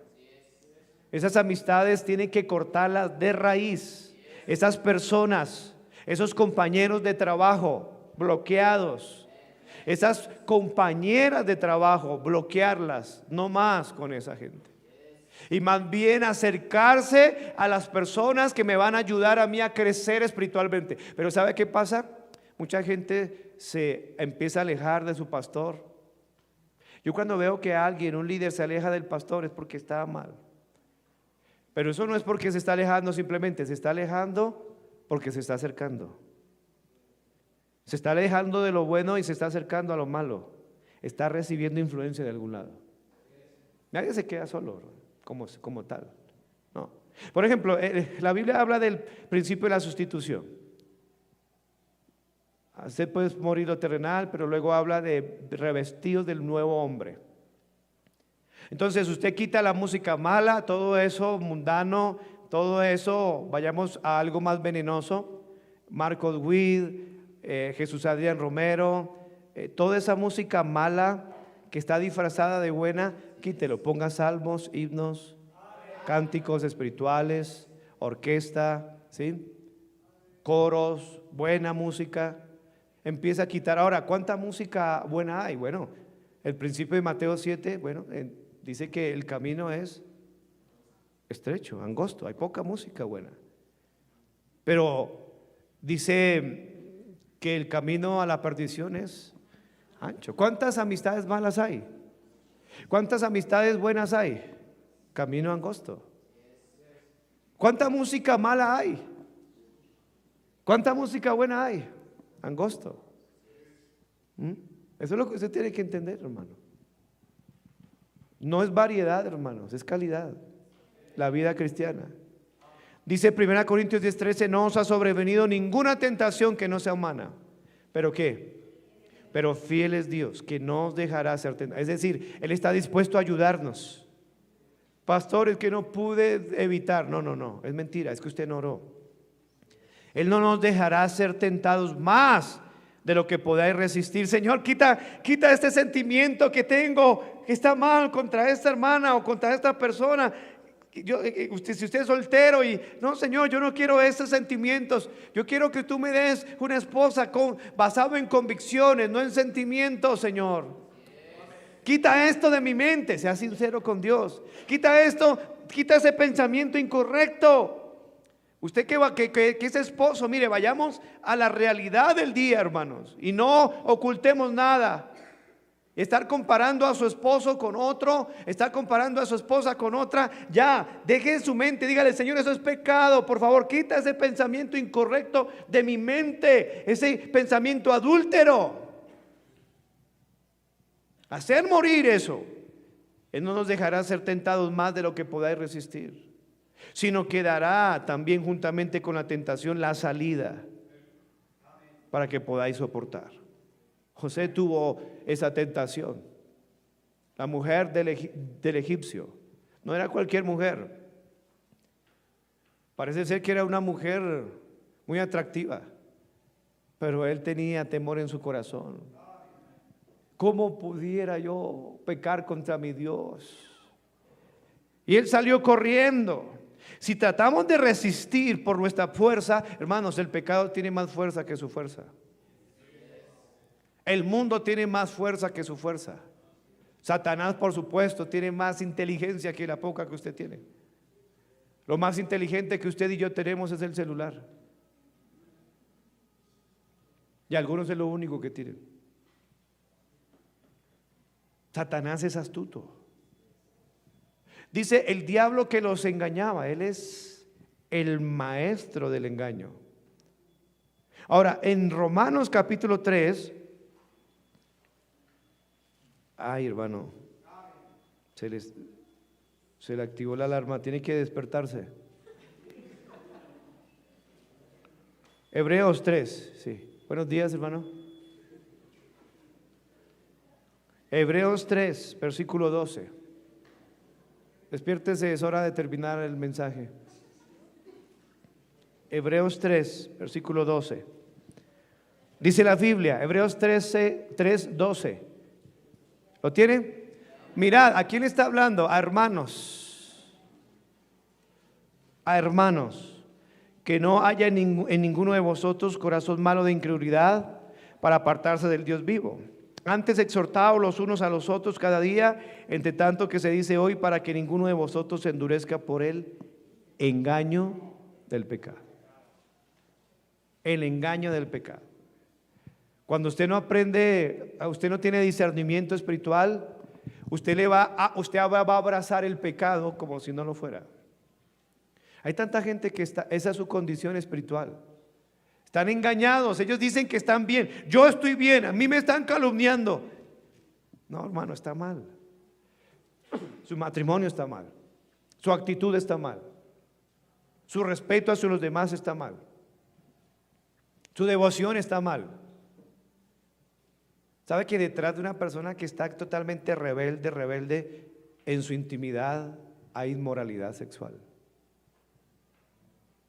[SPEAKER 1] Esas amistades tienen que cortarlas de raíz. Esas personas, esos compañeros de trabajo bloqueados, esas compañeras de trabajo bloquearlas, no más con esa gente. Y más bien acercarse a las personas que me van a ayudar a mí a crecer espiritualmente. Pero ¿sabe qué pasa? Mucha gente se empieza a alejar de su pastor. Yo cuando veo que alguien, un líder, se aleja del pastor es porque está mal. Pero eso no es porque se está alejando simplemente, se está alejando porque se está acercando. Se está alejando de lo bueno y se está acercando a lo malo. Está recibiendo influencia de algún lado. Nadie se queda solo como tal. No. Por ejemplo, la Biblia habla del principio de la sustitución. Usted puede morir lo terrenal, pero luego habla de revestidos del nuevo hombre. Entonces usted quita la música mala, todo eso mundano, todo eso, vayamos a algo más venenoso. Marcos Witt, Jesús Adrián Romero, toda esa música mala que está disfrazada de buena, quítelo, ponga salmos, himnos, cánticos espirituales, orquesta, ¿sí? Coros, buena música. Empieza a quitar. Ahora, ¿cuánta música buena hay? Bueno, el principio de Mateo 7, bueno, dice que el camino es estrecho, angosto, hay poca música buena. Pero dice que el camino a la perdición es ancho. ¿Cuántas amistades malas hay? ¿Cuántas amistades buenas hay? Camino angosto. ¿Cuánta música mala hay? ¿Cuánta música buena hay? Angosto. Eso es lo que usted tiene que entender, hermano. No es variedad, hermanos, es calidad. La vida cristiana. Dice 1 Corintios 10:13, no os ha sobrevenido ninguna tentación que no sea humana. ¿Pero qué? Pero fiel es Dios, que no os dejará ser tentados. Es decir, Él está dispuesto a ayudarnos. Pastor, es que no pude evitar. No, es mentira, es que usted no oró. Él no nos dejará ser tentados más de lo que podáis resistir. Señor, quita este sentimiento que tengo, que está mal contra esta hermana o contra esta persona. Si usted es soltero y no, Señor, yo no quiero esos sentimientos. Yo quiero que tú me des una esposa basado en convicciones, no en sentimientos, Señor. Quita esto de mi mente, sea sincero con Dios. Quita esto, quita ese pensamiento incorrecto. Usted que es esposo, mire, vayamos a la realidad del día, hermanos, y no ocultemos nada. Estar comparando a su esposo con otro, estar comparando a su esposa con otra, ya, deje en su mente, dígale, Señor, eso es pecado, por favor, quita ese pensamiento incorrecto de mi mente, ese pensamiento adúltero. Hacer morir eso. Él no nos dejará ser tentados más de lo que podáis resistir, sino que dará también juntamente con la tentación la salida para que podáis soportar. José tuvo esa tentación. La mujer del egipcio no era cualquier mujer. Parece ser que era una mujer muy atractiva, pero él tenía temor en su corazón. ¿Cómo pudiera yo pecar contra mi Dios? Y él salió corriendo. Si tratamos de resistir por nuestra fuerza, hermanos, el pecado tiene más fuerza que su fuerza. El mundo tiene más fuerza que su fuerza. Satanás, por supuesto, tiene más inteligencia que la poca que usted tiene. Lo más inteligente que usted y yo tenemos es el celular. Y algunos es lo único que tienen. Satanás es astuto. Dice el diablo que los engañaba. Él es el maestro del engaño. Ahora, en Romanos capítulo 3, ay, hermano, se le activó la alarma, tiene que despertarse. Hebreos 3, sí. Buenos días, hermano. Hebreos 3, versículo 12. Despiértese, es hora de terminar el mensaje. Hebreos 3, versículo 12. Dice la Biblia, Hebreos 3, 12. ¿Lo tiene? Mirad, ¿a quién está hablando? A hermanos. A hermanos. Que no haya en ninguno de vosotros corazón malo de incredulidad para apartarse del Dios vivo. Antes exhortaos los unos a los otros cada día, entre tanto que se dice hoy, para que ninguno de vosotros se endurezca por el engaño del pecado. El engaño del pecado. Cuando usted no aprende, usted no tiene discernimiento espiritual, usted va a abrazar el pecado como si no lo fuera. Hay tanta gente que esa es su condición espiritual. Están engañados, ellos dicen que están bien. Yo estoy bien, a mí me están calumniando. No, hermano, está mal. Su matrimonio está mal. Su actitud está mal. Su respeto hacia los demás está mal. Su devoción está mal. ¿Sabe que detrás de una persona que está totalmente rebelde en su intimidad hay inmoralidad sexual?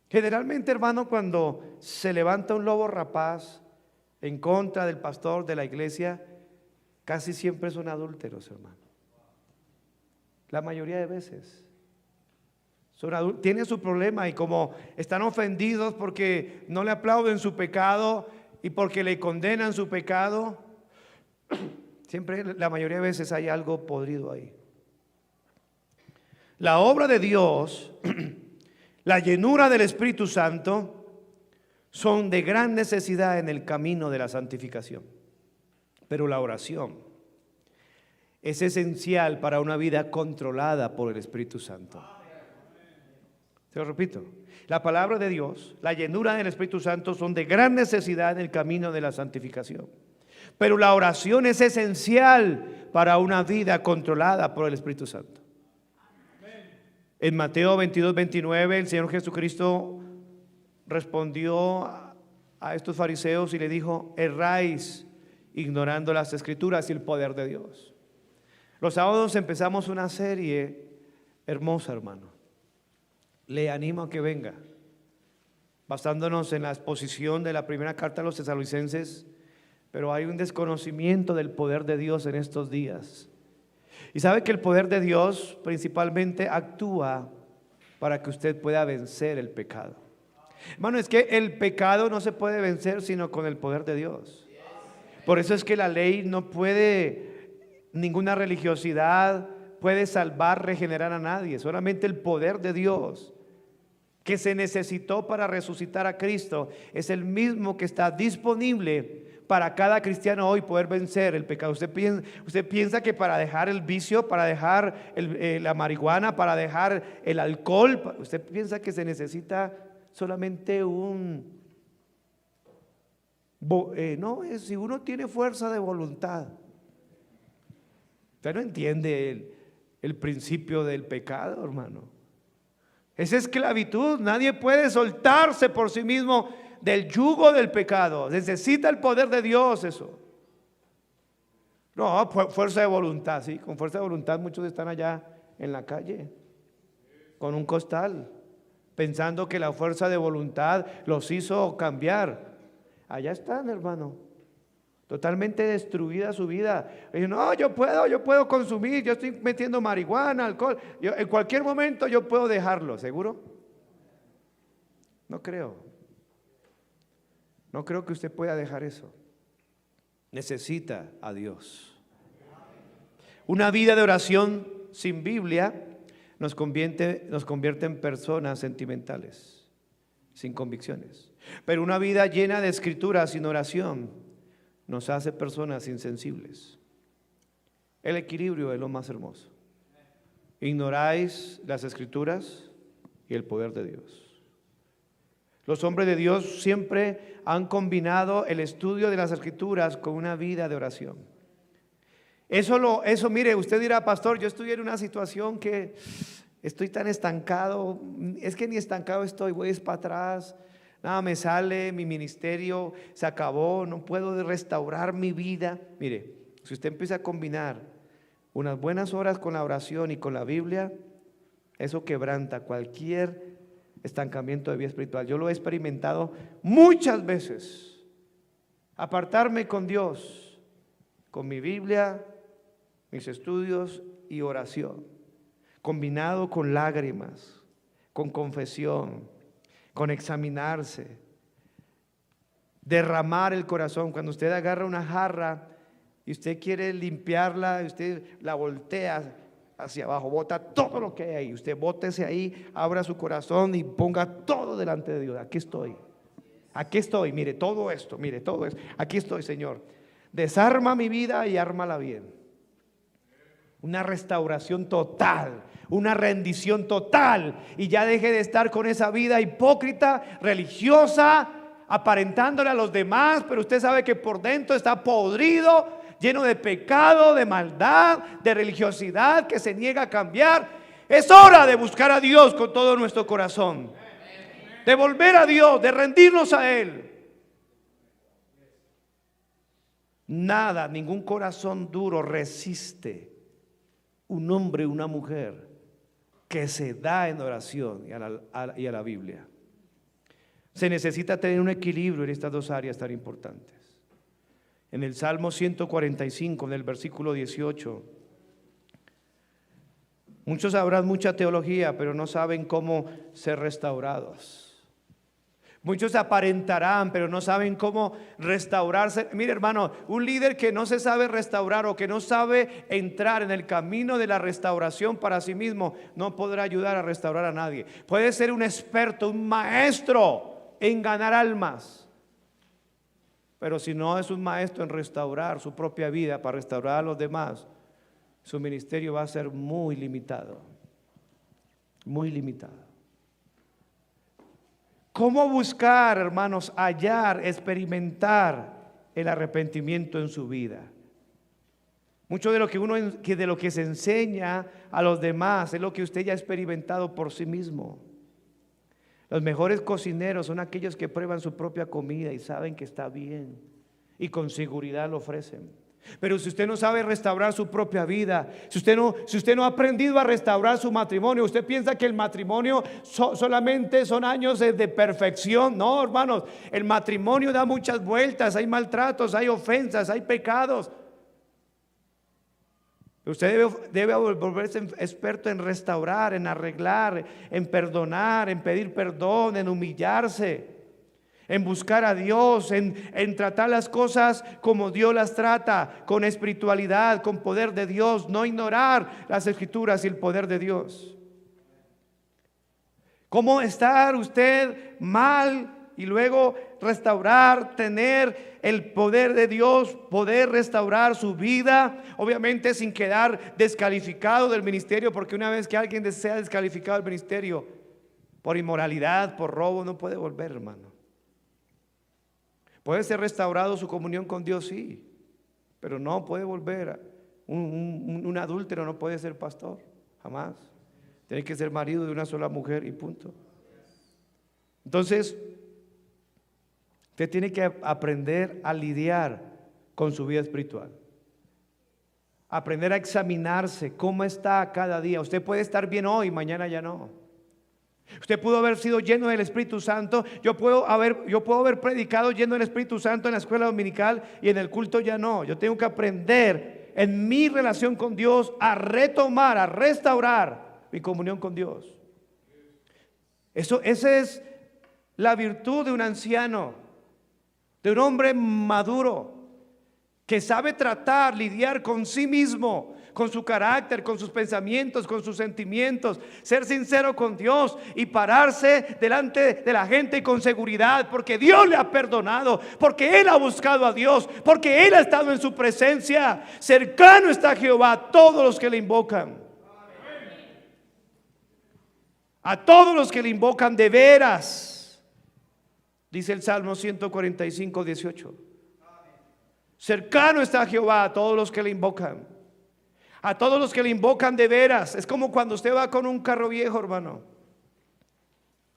[SPEAKER 1] Generalmente, hermano, cuando se levanta un lobo rapaz en contra del pastor de la iglesia, casi siempre son adúlteros, hermano. La mayoría de veces tienen su problema, y como están ofendidos porque no le aplauden su pecado y porque le condenan su pecado, siempre, la mayoría de veces hay algo podrido ahí. La obra de Dios, la llenura del Espíritu Santo, son de gran necesidad en el camino de la santificación. Pero la oración es esencial para una vida controlada por el Espíritu Santo. Te lo repito, la palabra de Dios, la llenura del Espíritu Santo son de gran necesidad en el camino de la santificación. Pero la oración es esencial para una vida controlada por el Espíritu Santo. En Mateo 22:29 el Señor Jesucristo respondió a estos fariseos y le dijo: erráis ignorando las Escrituras y el poder de Dios. Los sábados empezamos una serie hermosa, hermano. Le animo a que venga, basándonos en la exposición de la primera carta a los tesalonicenses, pero hay un desconocimiento del poder de Dios en estos días. Y sabe que el poder de Dios principalmente actúa para que usted pueda vencer el pecado. Hermano, es que el pecado no se puede vencer sino con el poder de Dios. Por eso es que la ley no puede, ninguna religiosidad puede salvar, regenerar a nadie. Solamente el poder de Dios, que se necesitó para resucitar a Cristo, es el mismo que está disponible para cada cristiano hoy poder vencer el pecado. Usted piensa que para dejar el vicio, para dejar la marihuana, para dejar el alcohol, usted piensa que se necesita solamente si uno tiene fuerza de voluntad. Usted no entiende el principio del pecado, hermano. Es esclavitud. Nadie puede soltarse por sí mismo del yugo del pecado. Necesita el poder de Dios eso. No, fuerza de voluntad, sí. Con fuerza de voluntad muchos están allá en la calle con un costal, pensando que la fuerza de voluntad los hizo cambiar. Allá están, hermano, totalmente destruida su vida. Y no, yo puedo consumir, yo estoy metiendo marihuana, alcohol, en cualquier momento yo puedo dejarlo. ¿Seguro? No creo. No creo que usted pueda dejar eso. Necesita a Dios. Una vida de oración sin Biblia nos convierte en personas sentimentales, sin convicciones. Pero una vida llena de escritura sin oración nos hace personas insensibles. El equilibrio es lo más hermoso. Ignoráis las Escrituras y el poder de Dios. Los hombres de Dios siempre han combinado el estudio de las Escrituras con una vida de oración. Eso, mire, usted dirá: pastor, yo estoy en una situación que estoy tan estancado. Es que ni estancado estoy, voy para atrás. Nada me sale, mi ministerio se acabó, no puedo restaurar mi vida. Mire, si usted empieza a combinar unas buenas horas con la oración y con la Biblia, eso quebranta cualquier estancamiento de vida espiritual. Yo lo he experimentado muchas veces. Apartarme con Dios, con mi Biblia, mis estudios y oración, combinado con lágrimas, con confesión, con examinarse, derramar el corazón. Cuando usted agarra una jarra y usted quiere limpiarla, usted la voltea hacia abajo, bota todo lo que hay ahí. Usted bótese ahí, abra su corazón y ponga todo delante de Dios. Aquí estoy, mire todo esto, aquí estoy, Señor. Desarma mi vida y ármala bien. Una restauración total, una rendición total, y ya deje de estar con esa vida hipócrita, religiosa, aparentándole a los demás, pero usted sabe que por dentro está podrido, lleno de pecado, de maldad, de religiosidad que se niega a cambiar. Es hora de buscar a Dios con todo nuestro corazón, de volver a Dios, de rendirnos a Él. Nada, ningún corazón duro resiste un hombre, una mujer que se da en oración y a la Biblia. Se necesita tener un equilibrio en estas dos áreas tan importantes. En el Salmo 145, en el versículo 18, muchos sabrán mucha teología, pero no saben cómo ser restaurados. Muchos aparentarán, pero no saben cómo restaurarse. Mire, hermano, un líder que no se sabe restaurar o que no sabe entrar en el camino de la restauración para sí mismo, no podrá ayudar a restaurar a nadie. Puede ser un experto, un maestro en ganar almas, pero si no es un maestro en restaurar su propia vida para restaurar a los demás, su ministerio va a ser muy limitado. Muy limitado. ¿Cómo buscar, hermanos, hallar, experimentar el arrepentimiento en su vida? Mucho de lo de lo que se enseña a los demás es lo que usted ya ha experimentado por sí mismo. Los mejores cocineros son aquellos que prueban su propia comida y saben que está bien y con seguridad lo ofrecen. Pero si usted no sabe restaurar su propia vida, si usted no ha aprendido a restaurar su matrimonio, usted piensa que el matrimonio solamente son años de perfección. No, hermanos, el matrimonio da muchas vueltas, hay maltratos, hay ofensas, hay pecados. Usted debe volverse experto en restaurar, en arreglar, en perdonar, en pedir perdón, en humillarse, en buscar a Dios, en tratar las cosas como Dios las trata, con espiritualidad, con poder de Dios, no ignorar las Escrituras y el poder de Dios. ¿Cómo estar usted mal y luego restaurar, tener el poder de Dios, poder restaurar su vida, obviamente sin quedar descalificado del ministerio? Porque una vez que alguien sea descalificado del ministerio por inmoralidad, por robo, no puede volver, hermano. Puede ser restaurado su comunión con Dios, sí, pero no puede volver. Un adúltero no puede ser pastor, jamás. Tiene que ser marido de una sola mujer y punto. Entonces, usted tiene que aprender a lidiar con su vida espiritual. Aprender a examinarse cómo está cada día. Usted puede estar bien hoy, mañana ya no. Usted pudo haber sido lleno del Espíritu Santo. Yo puedo haber predicado lleno del Espíritu Santo en la escuela dominical y en el culto ya no. Yo tengo que aprender en mi relación con Dios a retomar, a restaurar mi comunión con Dios. Esa es la virtud de un anciano, de un hombre maduro, que sabe tratar, lidiar con sí mismo, con su carácter, con sus pensamientos, con sus sentimientos, ser sincero con Dios y pararse delante de la gente con seguridad, porque Dios le ha perdonado, porque Él ha buscado a Dios, porque Él ha estado en su presencia. Cercano está Jehová a todos los que le invocan. A todos los que le invocan de veras, dice el Salmo 145, 18. Cercano está Jehová a todos los que le invocan. A todos los que le invocan de veras. Es como cuando usted va con un carro viejo, hermano.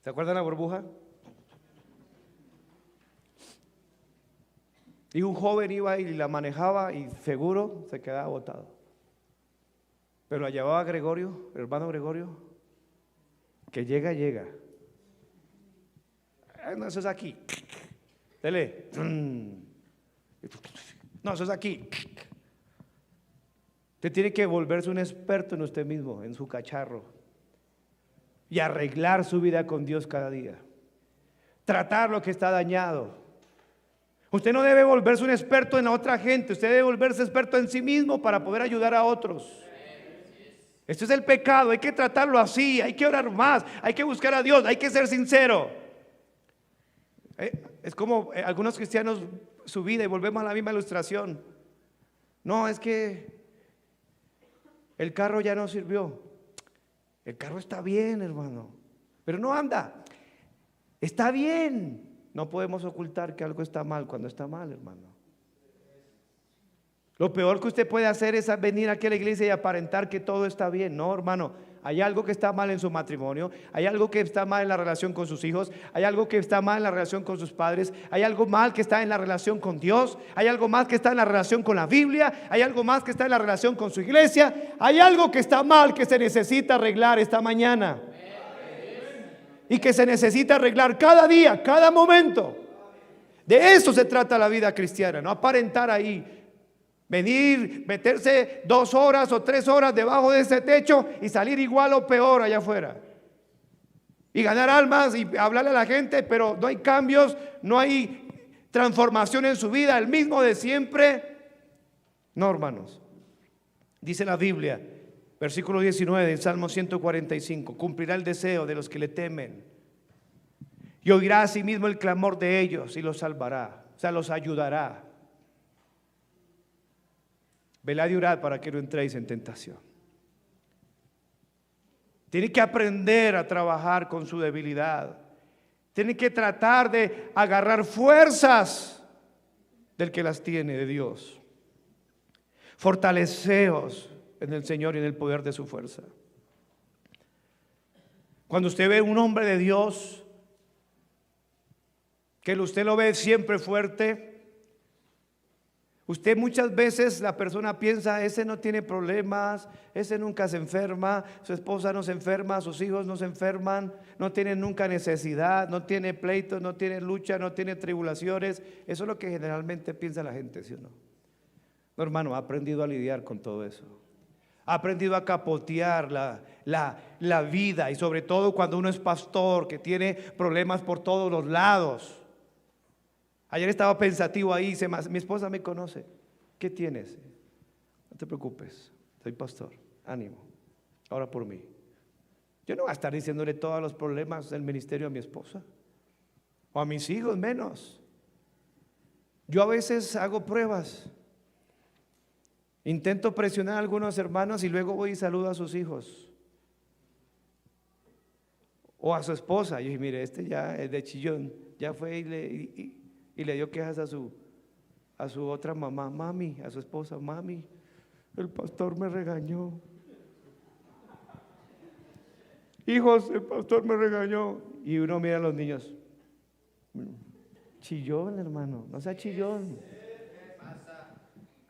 [SPEAKER 1] ¿Se acuerdan la burbuja? Y un joven iba y la manejaba y seguro se quedaba botado. Pero la llevaba Gregorio, el hermano Gregorio, que llega. No, eso es aquí. Dele. No, eso es aquí. Usted tiene que volverse un experto en usted mismo, en su cacharro, y arreglar su vida con Dios cada día. Tratar lo que está dañado. Usted no debe volverse un experto en la otra gente, usted debe volverse experto en sí mismo para poder ayudar a otros. Este es el pecado, hay que tratarlo así, hay que orar más, hay que buscar a Dios, hay que ser sincero. Es como algunos cristianos, su vida, y volvemos a la misma ilustración. No, es que el carro ya no sirvió. El carro está bien, hermano, pero no anda. Está bien. No podemos ocultar que algo está mal cuando está mal, hermano. Lo peor que usted puede hacer es venir aquí a la iglesia y aparentar que todo está bien. No, hermano, hay algo que está mal en su matrimonio, hay algo que está mal en la relación con sus hijos, hay algo que está mal en la relación con sus padres, hay algo mal que está en la relación con Dios, hay algo más que está en la relación con la Biblia, hay algo más que está en la relación con su iglesia, hay algo que está mal que se necesita arreglar esta mañana y que se necesita arreglar cada día, cada momento. De eso se trata la vida cristiana, no aparentar ahí. Venir, meterse 2 horas o 3 horas debajo de ese techo y salir igual o peor allá afuera. Y ganar almas y hablarle a la gente, pero no hay cambios, no hay transformación en su vida, el mismo de siempre. No, hermanos. Dice la Biblia, versículo 19 del Salmo 145, cumplirá el deseo de los que le temen y oirá a sí mismo el clamor de ellos y los salvará, o sea, los ayudará. Velad y orad para que no entréis en tentación. Tiene que aprender a trabajar con su debilidad. Tiene que tratar de agarrar fuerzas del que las tiene, de Dios. Fortaleceos en el Señor y en el poder de su fuerza. Cuando usted ve un hombre de Dios, que usted lo ve siempre fuerte, usted muchas veces, la persona piensa, ese no tiene problemas, ese nunca se enferma, su esposa no se enferma, sus hijos no se enferman, no tienen nunca necesidad, no tiene pleitos, no tiene lucha, no tiene tribulaciones. Eso es lo que generalmente piensa la gente, ¿sí o no? No, hermano, ha aprendido a lidiar con todo eso. Ha aprendido a capotear la vida, y sobre todo cuando uno es pastor, que tiene problemas por todos los lados. Ayer estaba pensativo ahí, dice, mi esposa me conoce. ¿Qué tienes? No te preocupes, soy pastor, ánimo, ora por mí. Yo no voy a estar diciéndole todos los problemas del ministerio a mi esposa, o a mis hijos menos. Yo a veces hago pruebas, intento presionar a algunos hermanos y luego voy y saludo a sus hijos o a su esposa. Y yo dije, mire, este ya es de chillón, ya fue y le dio quejas a su otra mamá, mami, a su esposa, mami, el pastor me regañó. Hijos, el pastor me regañó. Y uno mira a los niños, chillón, hermano, no sea chillón.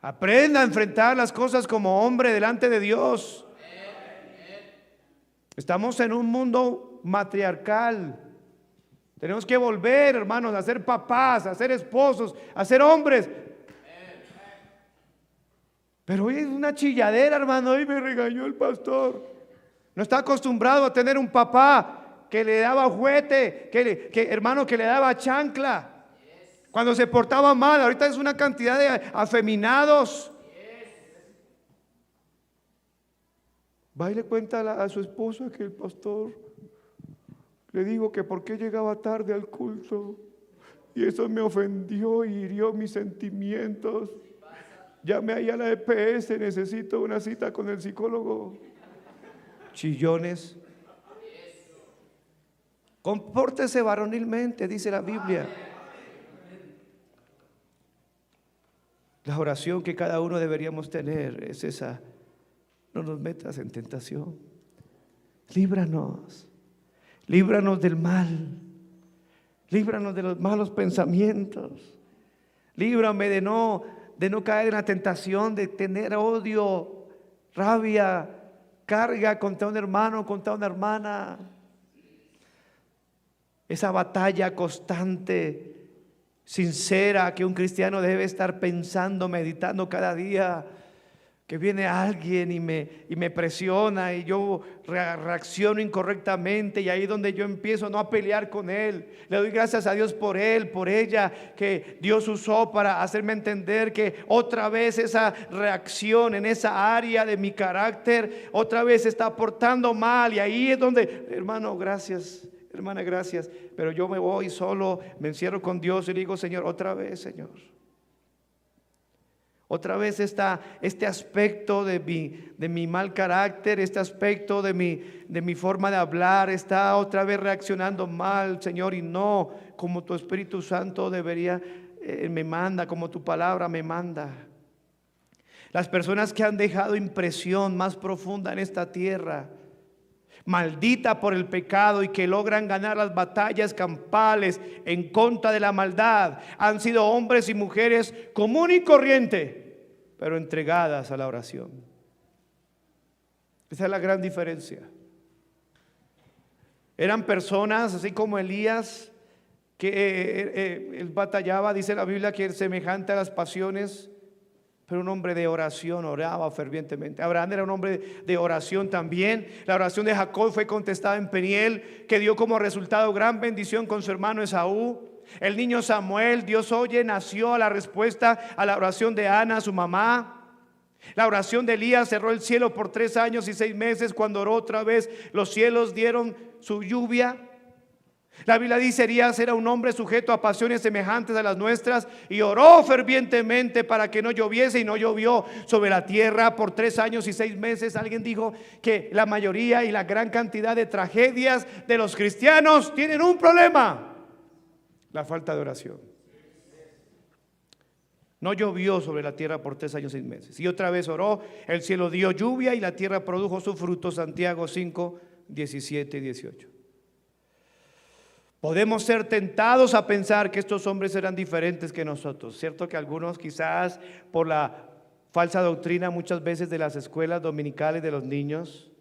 [SPEAKER 1] Aprenda a enfrentar las cosas como hombre delante de Dios. Estamos en un mundo matriarcal. Tenemos que volver, hermanos, a ser papás, a ser esposos, a ser hombres. Pero hoy es una chilladera, hermano. Hoy me regañó el pastor. No está acostumbrado a tener un papá que le daba juguete, hermano, que le daba chancla cuando se portaba mal. Ahorita es una cantidad de afeminados. Va y le cuenta a su esposa que el pastor le dijo que por qué llegaba tarde al culto, y eso me ofendió y hirió mis sentimientos. Llame ahí a la EPS, necesito una cita con el psicólogo. Chillones. Compórtese varonilmente, dice la Biblia. La oración que cada uno deberíamos tener es esa: no nos metas en tentación, líbranos del mal, líbranos de los malos pensamientos, líbrame de no caer en la tentación de tener odio, rabia, carga contra un hermano, contra una hermana. Esa batalla constante, sincera, que un cristiano debe estar pensando, meditando cada día. Que viene alguien y me presiona y yo reacciono incorrectamente, y ahí es donde yo empiezo no a pelear con él. Le doy gracias a Dios por él, por ella, que Dios usó para hacerme entender que otra vez esa reacción en esa área de mi carácter otra vez está portando mal, y ahí es donde, hermano, gracias, hermana, gracias, pero yo me voy solo, me encierro con Dios y le digo, Señor, otra vez, Señor. Otra vez está este aspecto de mi mal carácter, este aspecto de mi forma de hablar, está otra vez reaccionando mal, Señor, y no como tu Espíritu Santo debería, me manda, como tu palabra me manda. Las personas que han dejado impresión más profunda en esta tierra, maldita por el pecado, y que logran ganar las batallas campales en contra de la maldad, han sido hombres y mujeres común y corriente, pero entregadas a la oración. Esa es la gran diferencia. Eran personas así como Elías, que él batallaba, dice la Biblia, que es semejante a las pasiones, pero un hombre de oración, oraba fervientemente. Abraham era un hombre de oración también. La oración de Jacob fue contestada en Peniel, que dio como resultado gran bendición con su hermano Esaú. El niño Samuel, Dios oye, nació a la respuesta a la oración de Ana, su mamá. La oración de Elías cerró el cielo por 3 años y 6 meses. Cuando oró otra vez, los cielos dieron su lluvia. La Biblia dice: Elías era un hombre sujeto a pasiones semejantes a las nuestras, y oró fervientemente para que no lloviese, y no llovió sobre la tierra por 3 años y 6 meses. Alguien dijo que la mayoría y la gran cantidad de tragedias de los cristianos tienen un problema: la falta de oración. No llovió sobre la tierra por 3 años y 6 meses. Y otra vez oró, el cielo dio lluvia y la tierra produjo su fruto. Santiago 5, 17 y 18. Podemos ser tentados a pensar que estos hombres eran diferentes que nosotros. Cierto que algunos quizás por la falsa doctrina muchas veces de las escuelas dominicales de los niños,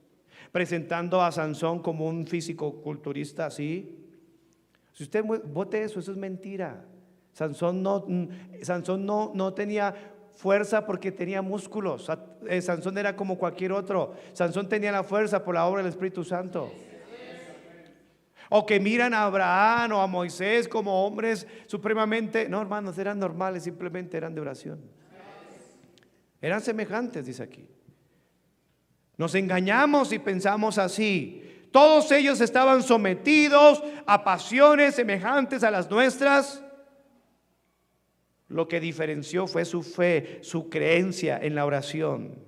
[SPEAKER 1] presentando a Sansón como un físico-culturista así. Si usted vote eso es mentira. Sansón no tenía fuerza porque tenía músculos. Sansón era como cualquier otro. Sansón tenía la fuerza por la obra del Espíritu Santo. O que miran a Abraham o a Moisés como hombres supremamente, no hermanos, eran normales, simplemente eran de oración. Eran semejantes, dice aquí. Nos engañamos y pensamos así. Todos ellos estaban sometidos a pasiones semejantes a las nuestras. Lo que diferenció fue su fe, su creencia en la oración.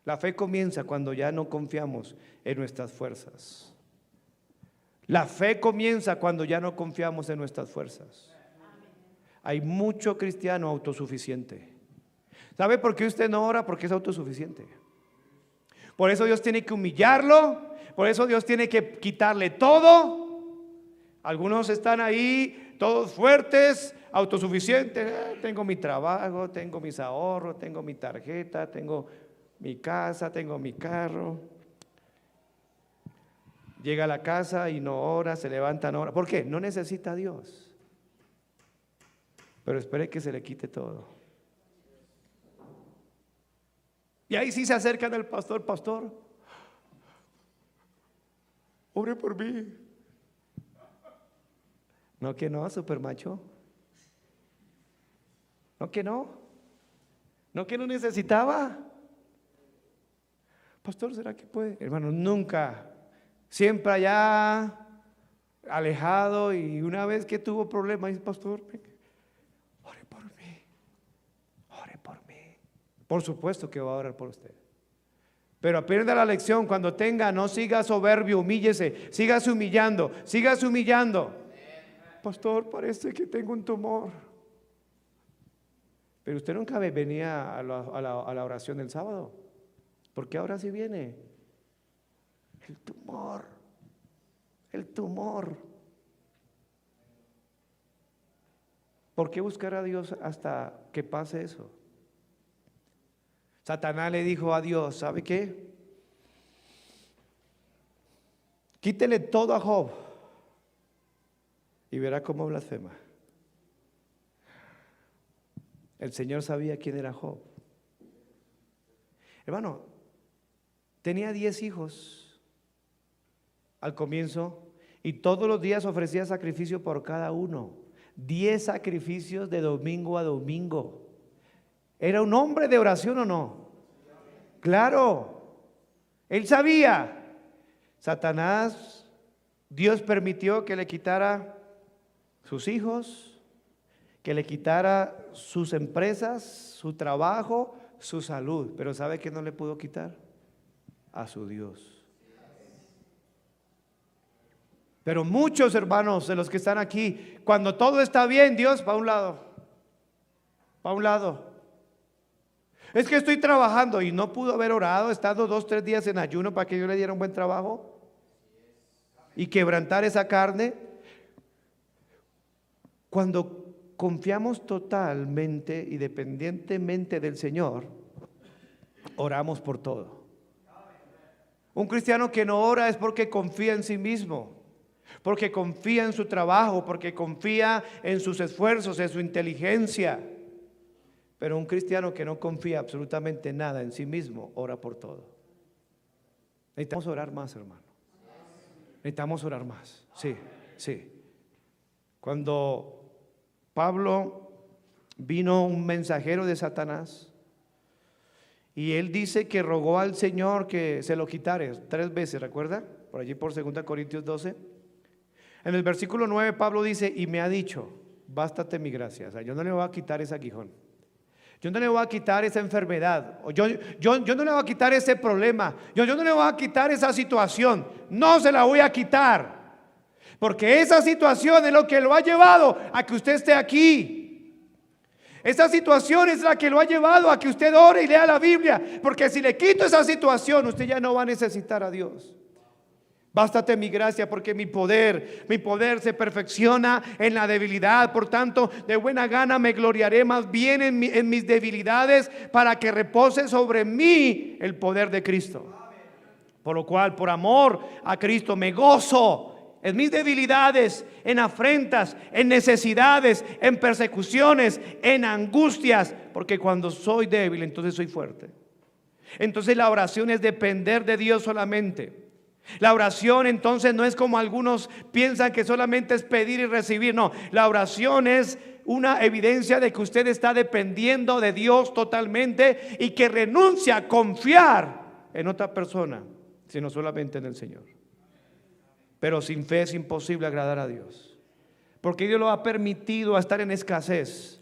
[SPEAKER 1] La fe comienza cuando ya no confiamos en nuestras fuerzas. La fe comienza cuando ya no confiamos en nuestras fuerzas. Hay mucho cristiano autosuficiente. ¿Sabe por qué usted no ora? Porque es autosuficiente. Por eso Dios tiene que humillarlo. Por eso Dios tiene que quitarle todo. Algunos están ahí, todos fuertes, autosuficientes. Tengo mi trabajo, tengo mis ahorros, tengo mi tarjeta, tengo mi casa, tengo mi carro. Llega a la casa y no ora, se levanta, no ora. ¿Por qué? No necesita a Dios. Pero espere que se le quite todo. Y ahí sí se acercan al pastor, pastor, ore por mí. No que no, super macho. No que no. No que no necesitaba. Pastor, ¿será que puede? Hermano, nunca. Siempre allá, alejado, y una vez que tuvo problemas, dice, pastor, ore por mí, ore por mí. Por supuesto que va a orar por usted. Pero aprenda la lección, cuando tenga, no siga soberbio, humíllese, sígase humillando, sígase humillando. Pastor, parece que tengo un tumor. Pero usted nunca venía a la oración del sábado, porque ahora sí viene. El tumor. ¿Por qué buscar a Dios hasta que pase eso? Satanás le dijo a Dios, ¿sabe qué? Quítele todo a Job y verá cómo blasfema. El Señor sabía quién era Job. Hermano, tenía 10 hijos al comienzo y todos los días ofrecía sacrificio por cada uno. 10 sacrificios de domingo a domingo. ¿Era un hombre de oración o no? Claro, él sabía. Satanás, Dios permitió que le quitara sus hijos, que le quitara sus empresas, su trabajo, su salud. Pero ¿sabe qué no le pudo quitar? A su Dios. Pero muchos hermanos de los que están aquí, cuando todo está bien, Dios para un lado, para un lado. Es que estoy trabajando y no pudo haber orado, estando 2, 3 días en ayuno para que yo le diera un buen trabajo y quebrantar esa carne. Cuando confiamos totalmente y dependientemente del Señor, oramos por todo. Un cristiano que no ora es porque confía en sí mismo, porque confía en su trabajo, porque confía en sus esfuerzos, en su inteligencia. Pero un cristiano que no confía absolutamente nada en sí mismo, ora por todo. Necesitamos orar más, hermano. Necesitamos orar más. Sí, sí. Cuando Pablo vino un mensajero de Satanás y él dice que rogó al Señor que se lo quitare 3 veces, ¿recuerda? Por allí por 2 Corintios 12. En el versículo 9 Pablo dice, y me ha dicho, bástate mi gracia. O sea, yo no le voy a quitar ese aguijón. Yo no le voy a quitar esa enfermedad. Yo no le voy a quitar ese problema. Yo no le voy a quitar esa situación. No se la voy a quitar. Porque esa situación es lo que lo ha llevado a que usted esté aquí. Esa situación es la que lo ha llevado a que usted ore y lea la Biblia, porque si le quito esa situación, usted ya no va a necesitar a Dios. Bástate mi gracia, porque mi poder se perfecciona en la debilidad. Por tanto, de buena gana me gloriaré más bien en mis debilidades, para que repose sobre mí el poder de Cristo. Por lo cual, por amor a Cristo, me gozo en mis debilidades, en afrentas, en necesidades, en persecuciones, en angustias, porque cuando soy débil, entonces soy fuerte. Entonces la oración es depender de Dios solamente. La oración entonces no es como algunos piensan, que solamente es pedir y recibir. No, la oración es una evidencia de que usted está dependiendo de Dios totalmente y que renuncia a confiar en otra persona, sino solamente en el Señor. Pero sin fe es imposible agradar a Dios, porque Dios lo ha permitido a estar en escasez,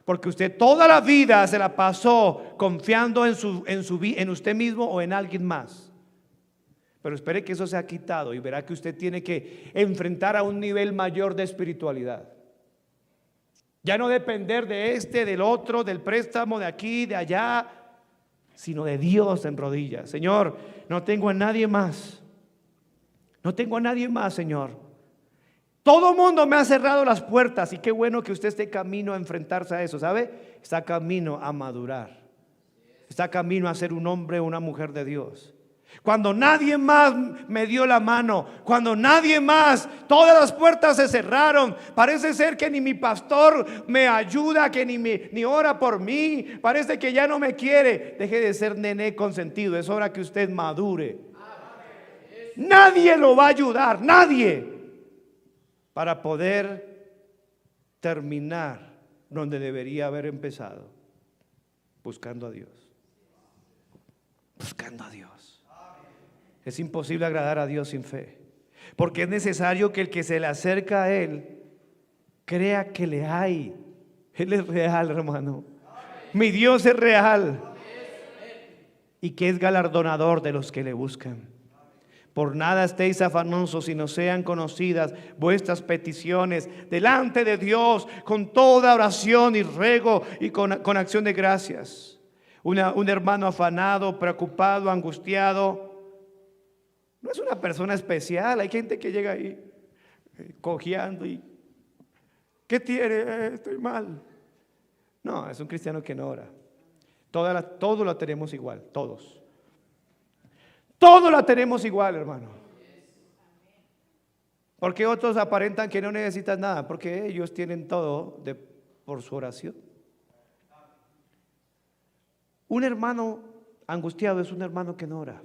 [SPEAKER 1] porque usted toda la vida se la pasó confiando en usted mismo o en alguien más. Pero espere que eso se ha quitado y verá que usted tiene que enfrentar a un nivel mayor de espiritualidad. Ya no depender de este, del otro, del préstamo, de aquí, de allá, sino de Dios en rodillas. Señor, no tengo a nadie más. No tengo a nadie más, Señor. Todo el mundo me ha cerrado las puertas, y qué bueno que usted esté camino a enfrentarse a eso, ¿sabe? Está camino a madurar. Está camino a ser un hombre o una mujer de Dios. Cuando nadie más me dio la mano, cuando nadie más, todas las puertas se cerraron. Parece ser que ni mi pastor me ayuda, que ni ora por mí. Parece que ya no me quiere. Deje de ser nené consentido. Es hora que usted madure. Nadie lo va a ayudar, nadie, para poder terminar donde debería haber empezado, buscando a Dios. Buscando a Dios. Es imposible agradar a Dios sin fe, porque es necesario que el que se le acerca a Él crea que le hay. Él es real, hermano. Mi Dios es real, y que es galardonador de los que le buscan. Por nada estéis afanosos, sino sean conocidas vuestras peticiones delante de Dios con toda oración y ruego y con acción de gracias. Un hermano afanado, preocupado, angustiado, no es una persona especial. Hay gente que llega ahí cojeando y ¿qué tiene? Estoy mal. No, es un cristiano que no ora. Todos la tenemos igual, todos. Todos la tenemos igual, hermano. Porque otros aparentan que no necesitan nada, porque ellos tienen todo por su oración. Un hermano angustiado es un hermano que no ora.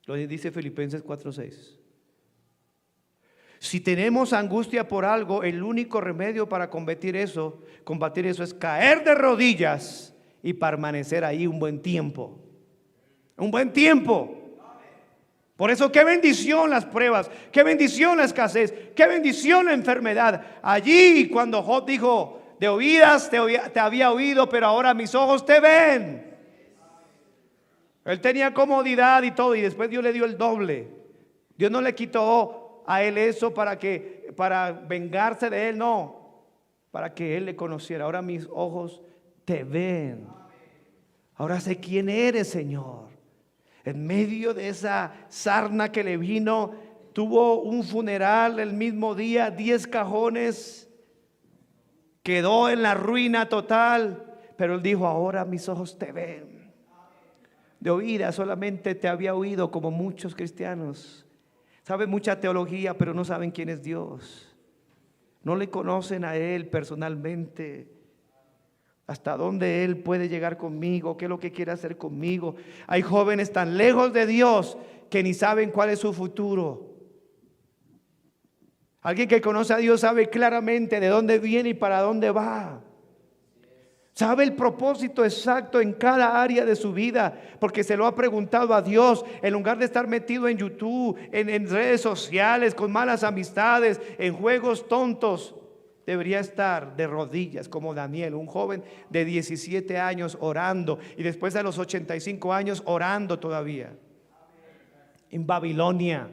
[SPEAKER 1] Lo dice Filipenses 4:6. Si tenemos angustia por algo, el único remedio para combatir eso es caer de rodillas y permanecer ahí un buen tiempo. Un buen tiempo. Por eso, qué bendición las pruebas, qué bendición la escasez, qué bendición la enfermedad. Allí cuando Job dijo: de oídas te había oído, pero ahora mis ojos te ven. Él tenía comodidad y todo, y después Dios le dio el doble. Dios no le quitó a él eso para vengarse de él, no, para que él le conociera. Ahora mis ojos te ven. Ahora sé quién eres, Señor. En medio de esa sarna que le vino, tuvo un funeral el mismo día, 10 cajones, quedó en la ruina total, pero él dijo: ahora mis ojos te ven. De oída solamente te había oído, como muchos cristianos. Saben mucha teología, pero no saben quién es Dios. No le conocen a Él personalmente. Hasta dónde Él puede llegar conmigo, qué es lo que quiere hacer conmigo. Hay jóvenes tan lejos de Dios que ni saben cuál es su futuro. Alguien que conoce a Dios sabe claramente de dónde viene y para dónde va. Sabe el propósito exacto en cada área de su vida, porque se lo ha preguntado a Dios. En lugar de estar metido en YouTube, en redes sociales, con malas amistades, en juegos tontos, debería estar de rodillas como Daniel, un joven de 17 años orando, y después a los 85 años orando todavía. En Babilonia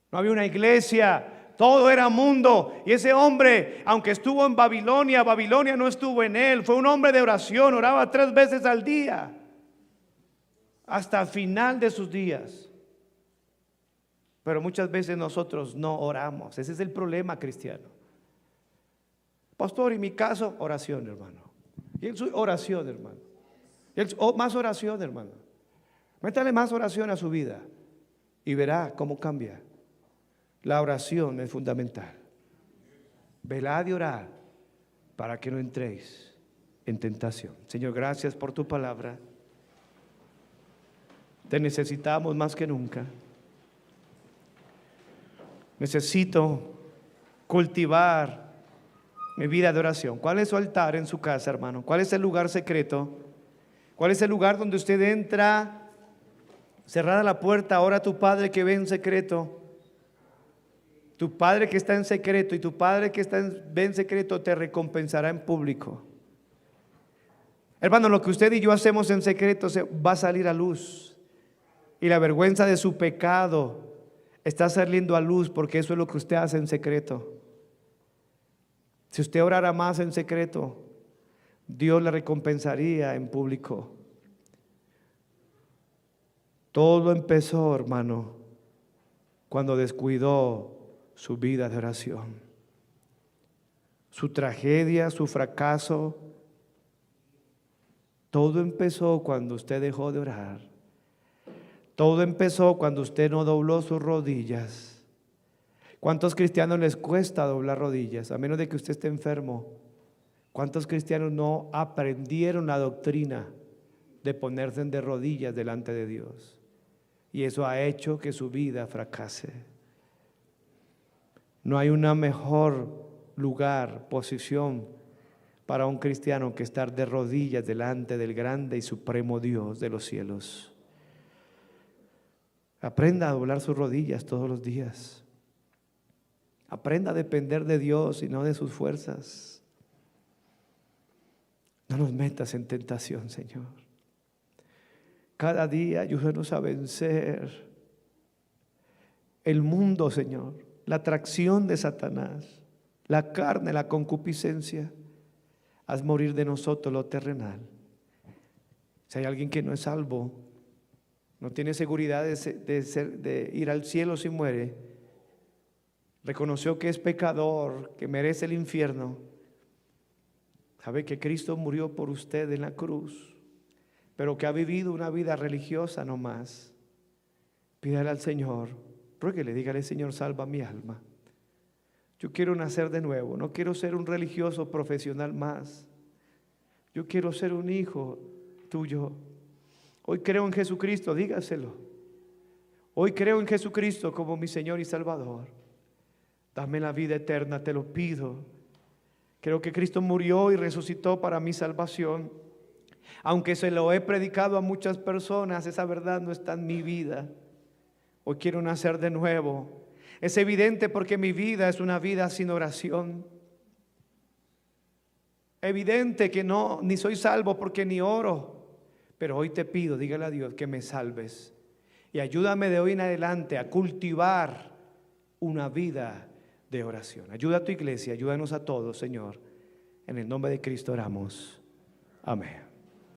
[SPEAKER 1] no había una iglesia, Todo era mundo. Y ese hombre, aunque estuvo en Babilonia, Babilonia no estuvo en él. Fue un hombre de oración, oraba 3 veces al día, hasta el final de sus días. Pero muchas veces nosotros no oramos. Ese es el problema cristiano. Pastor, en mi caso, oración, hermano. Y en su oración, hermano. Más oración, hermano. Métale más oración a su vida y verá cómo cambia. La oración es fundamental. Velad y orad para que no entréis en tentación. Señor, gracias por tu palabra. Te necesitamos más que nunca. Necesito cultivar mi vida de oración. ¿Cuál es su altar en su casa, hermano? ¿Cuál es el lugar secreto? ¿Cuál es el lugar donde usted entra, cerrada la puerta, ora a tu Padre que ve en secreto? Tu Padre que está en secreto y tu Padre que ve en secreto te recompensará en público. Hermano, lo que usted y yo hacemos en secreto va a salir a luz. Y la vergüenza de su pecado está saliendo a luz, porque eso es lo que usted hace en secreto. Si usted orara más en secreto, Dios le recompensaría en público. Todo empezó, hermano, cuando descuidó su vida de oración. Su tragedia, su fracaso, todo empezó cuando usted dejó de orar. Todo empezó cuando usted no dobló sus rodillas. ¿Cuántos cristianos les cuesta doblar rodillas? A menos de que usted esté enfermo. ¿Cuántos cristianos no aprendieron la doctrina de ponerse de rodillas delante de Dios? Y eso ha hecho que su vida fracase. No hay una mejor lugar, posición para un cristiano que estar de rodillas delante del grande y supremo Dios de los cielos. Aprenda a doblar sus rodillas todos los días. Aprenda a depender de Dios y no de sus fuerzas. No nos metas en tentación, Señor. Cada día ayúdanos a vencer el mundo, Señor, la atracción de Satanás, la carne, la concupiscencia. Haz morir de nosotros lo terrenal. Si hay alguien que no es salvo, no tiene seguridad de ir al cielo si muere, reconoció que es pecador, que merece el infierno, sabe que Cristo murió por usted en la cruz, pero que ha vivido una vida religiosa no más, pídale al Señor, ruéguele, dígale: Señor, salva mi alma. Yo quiero nacer de nuevo, no quiero ser un religioso profesional más. Yo quiero ser un hijo tuyo. Hoy creo en Jesucristo, dígaselo. Hoy creo en Jesucristo como mi Señor y Salvador. Dame la vida eterna, te lo pido. Creo que Cristo murió y resucitó para mi salvación. Aunque se lo he predicado a muchas personas, esa verdad no está en mi vida. Hoy quiero nacer de nuevo. Es evidente porque mi vida es una vida sin oración. Evidente que no, ni soy salvo porque ni oro. Pero hoy te pido, dígale a Dios que me salves. Y ayúdame de hoy en adelante a cultivar una vida de oración. Ayuda a tu iglesia, ayúdanos a todos, Señor. En el nombre de Cristo oramos. Amén.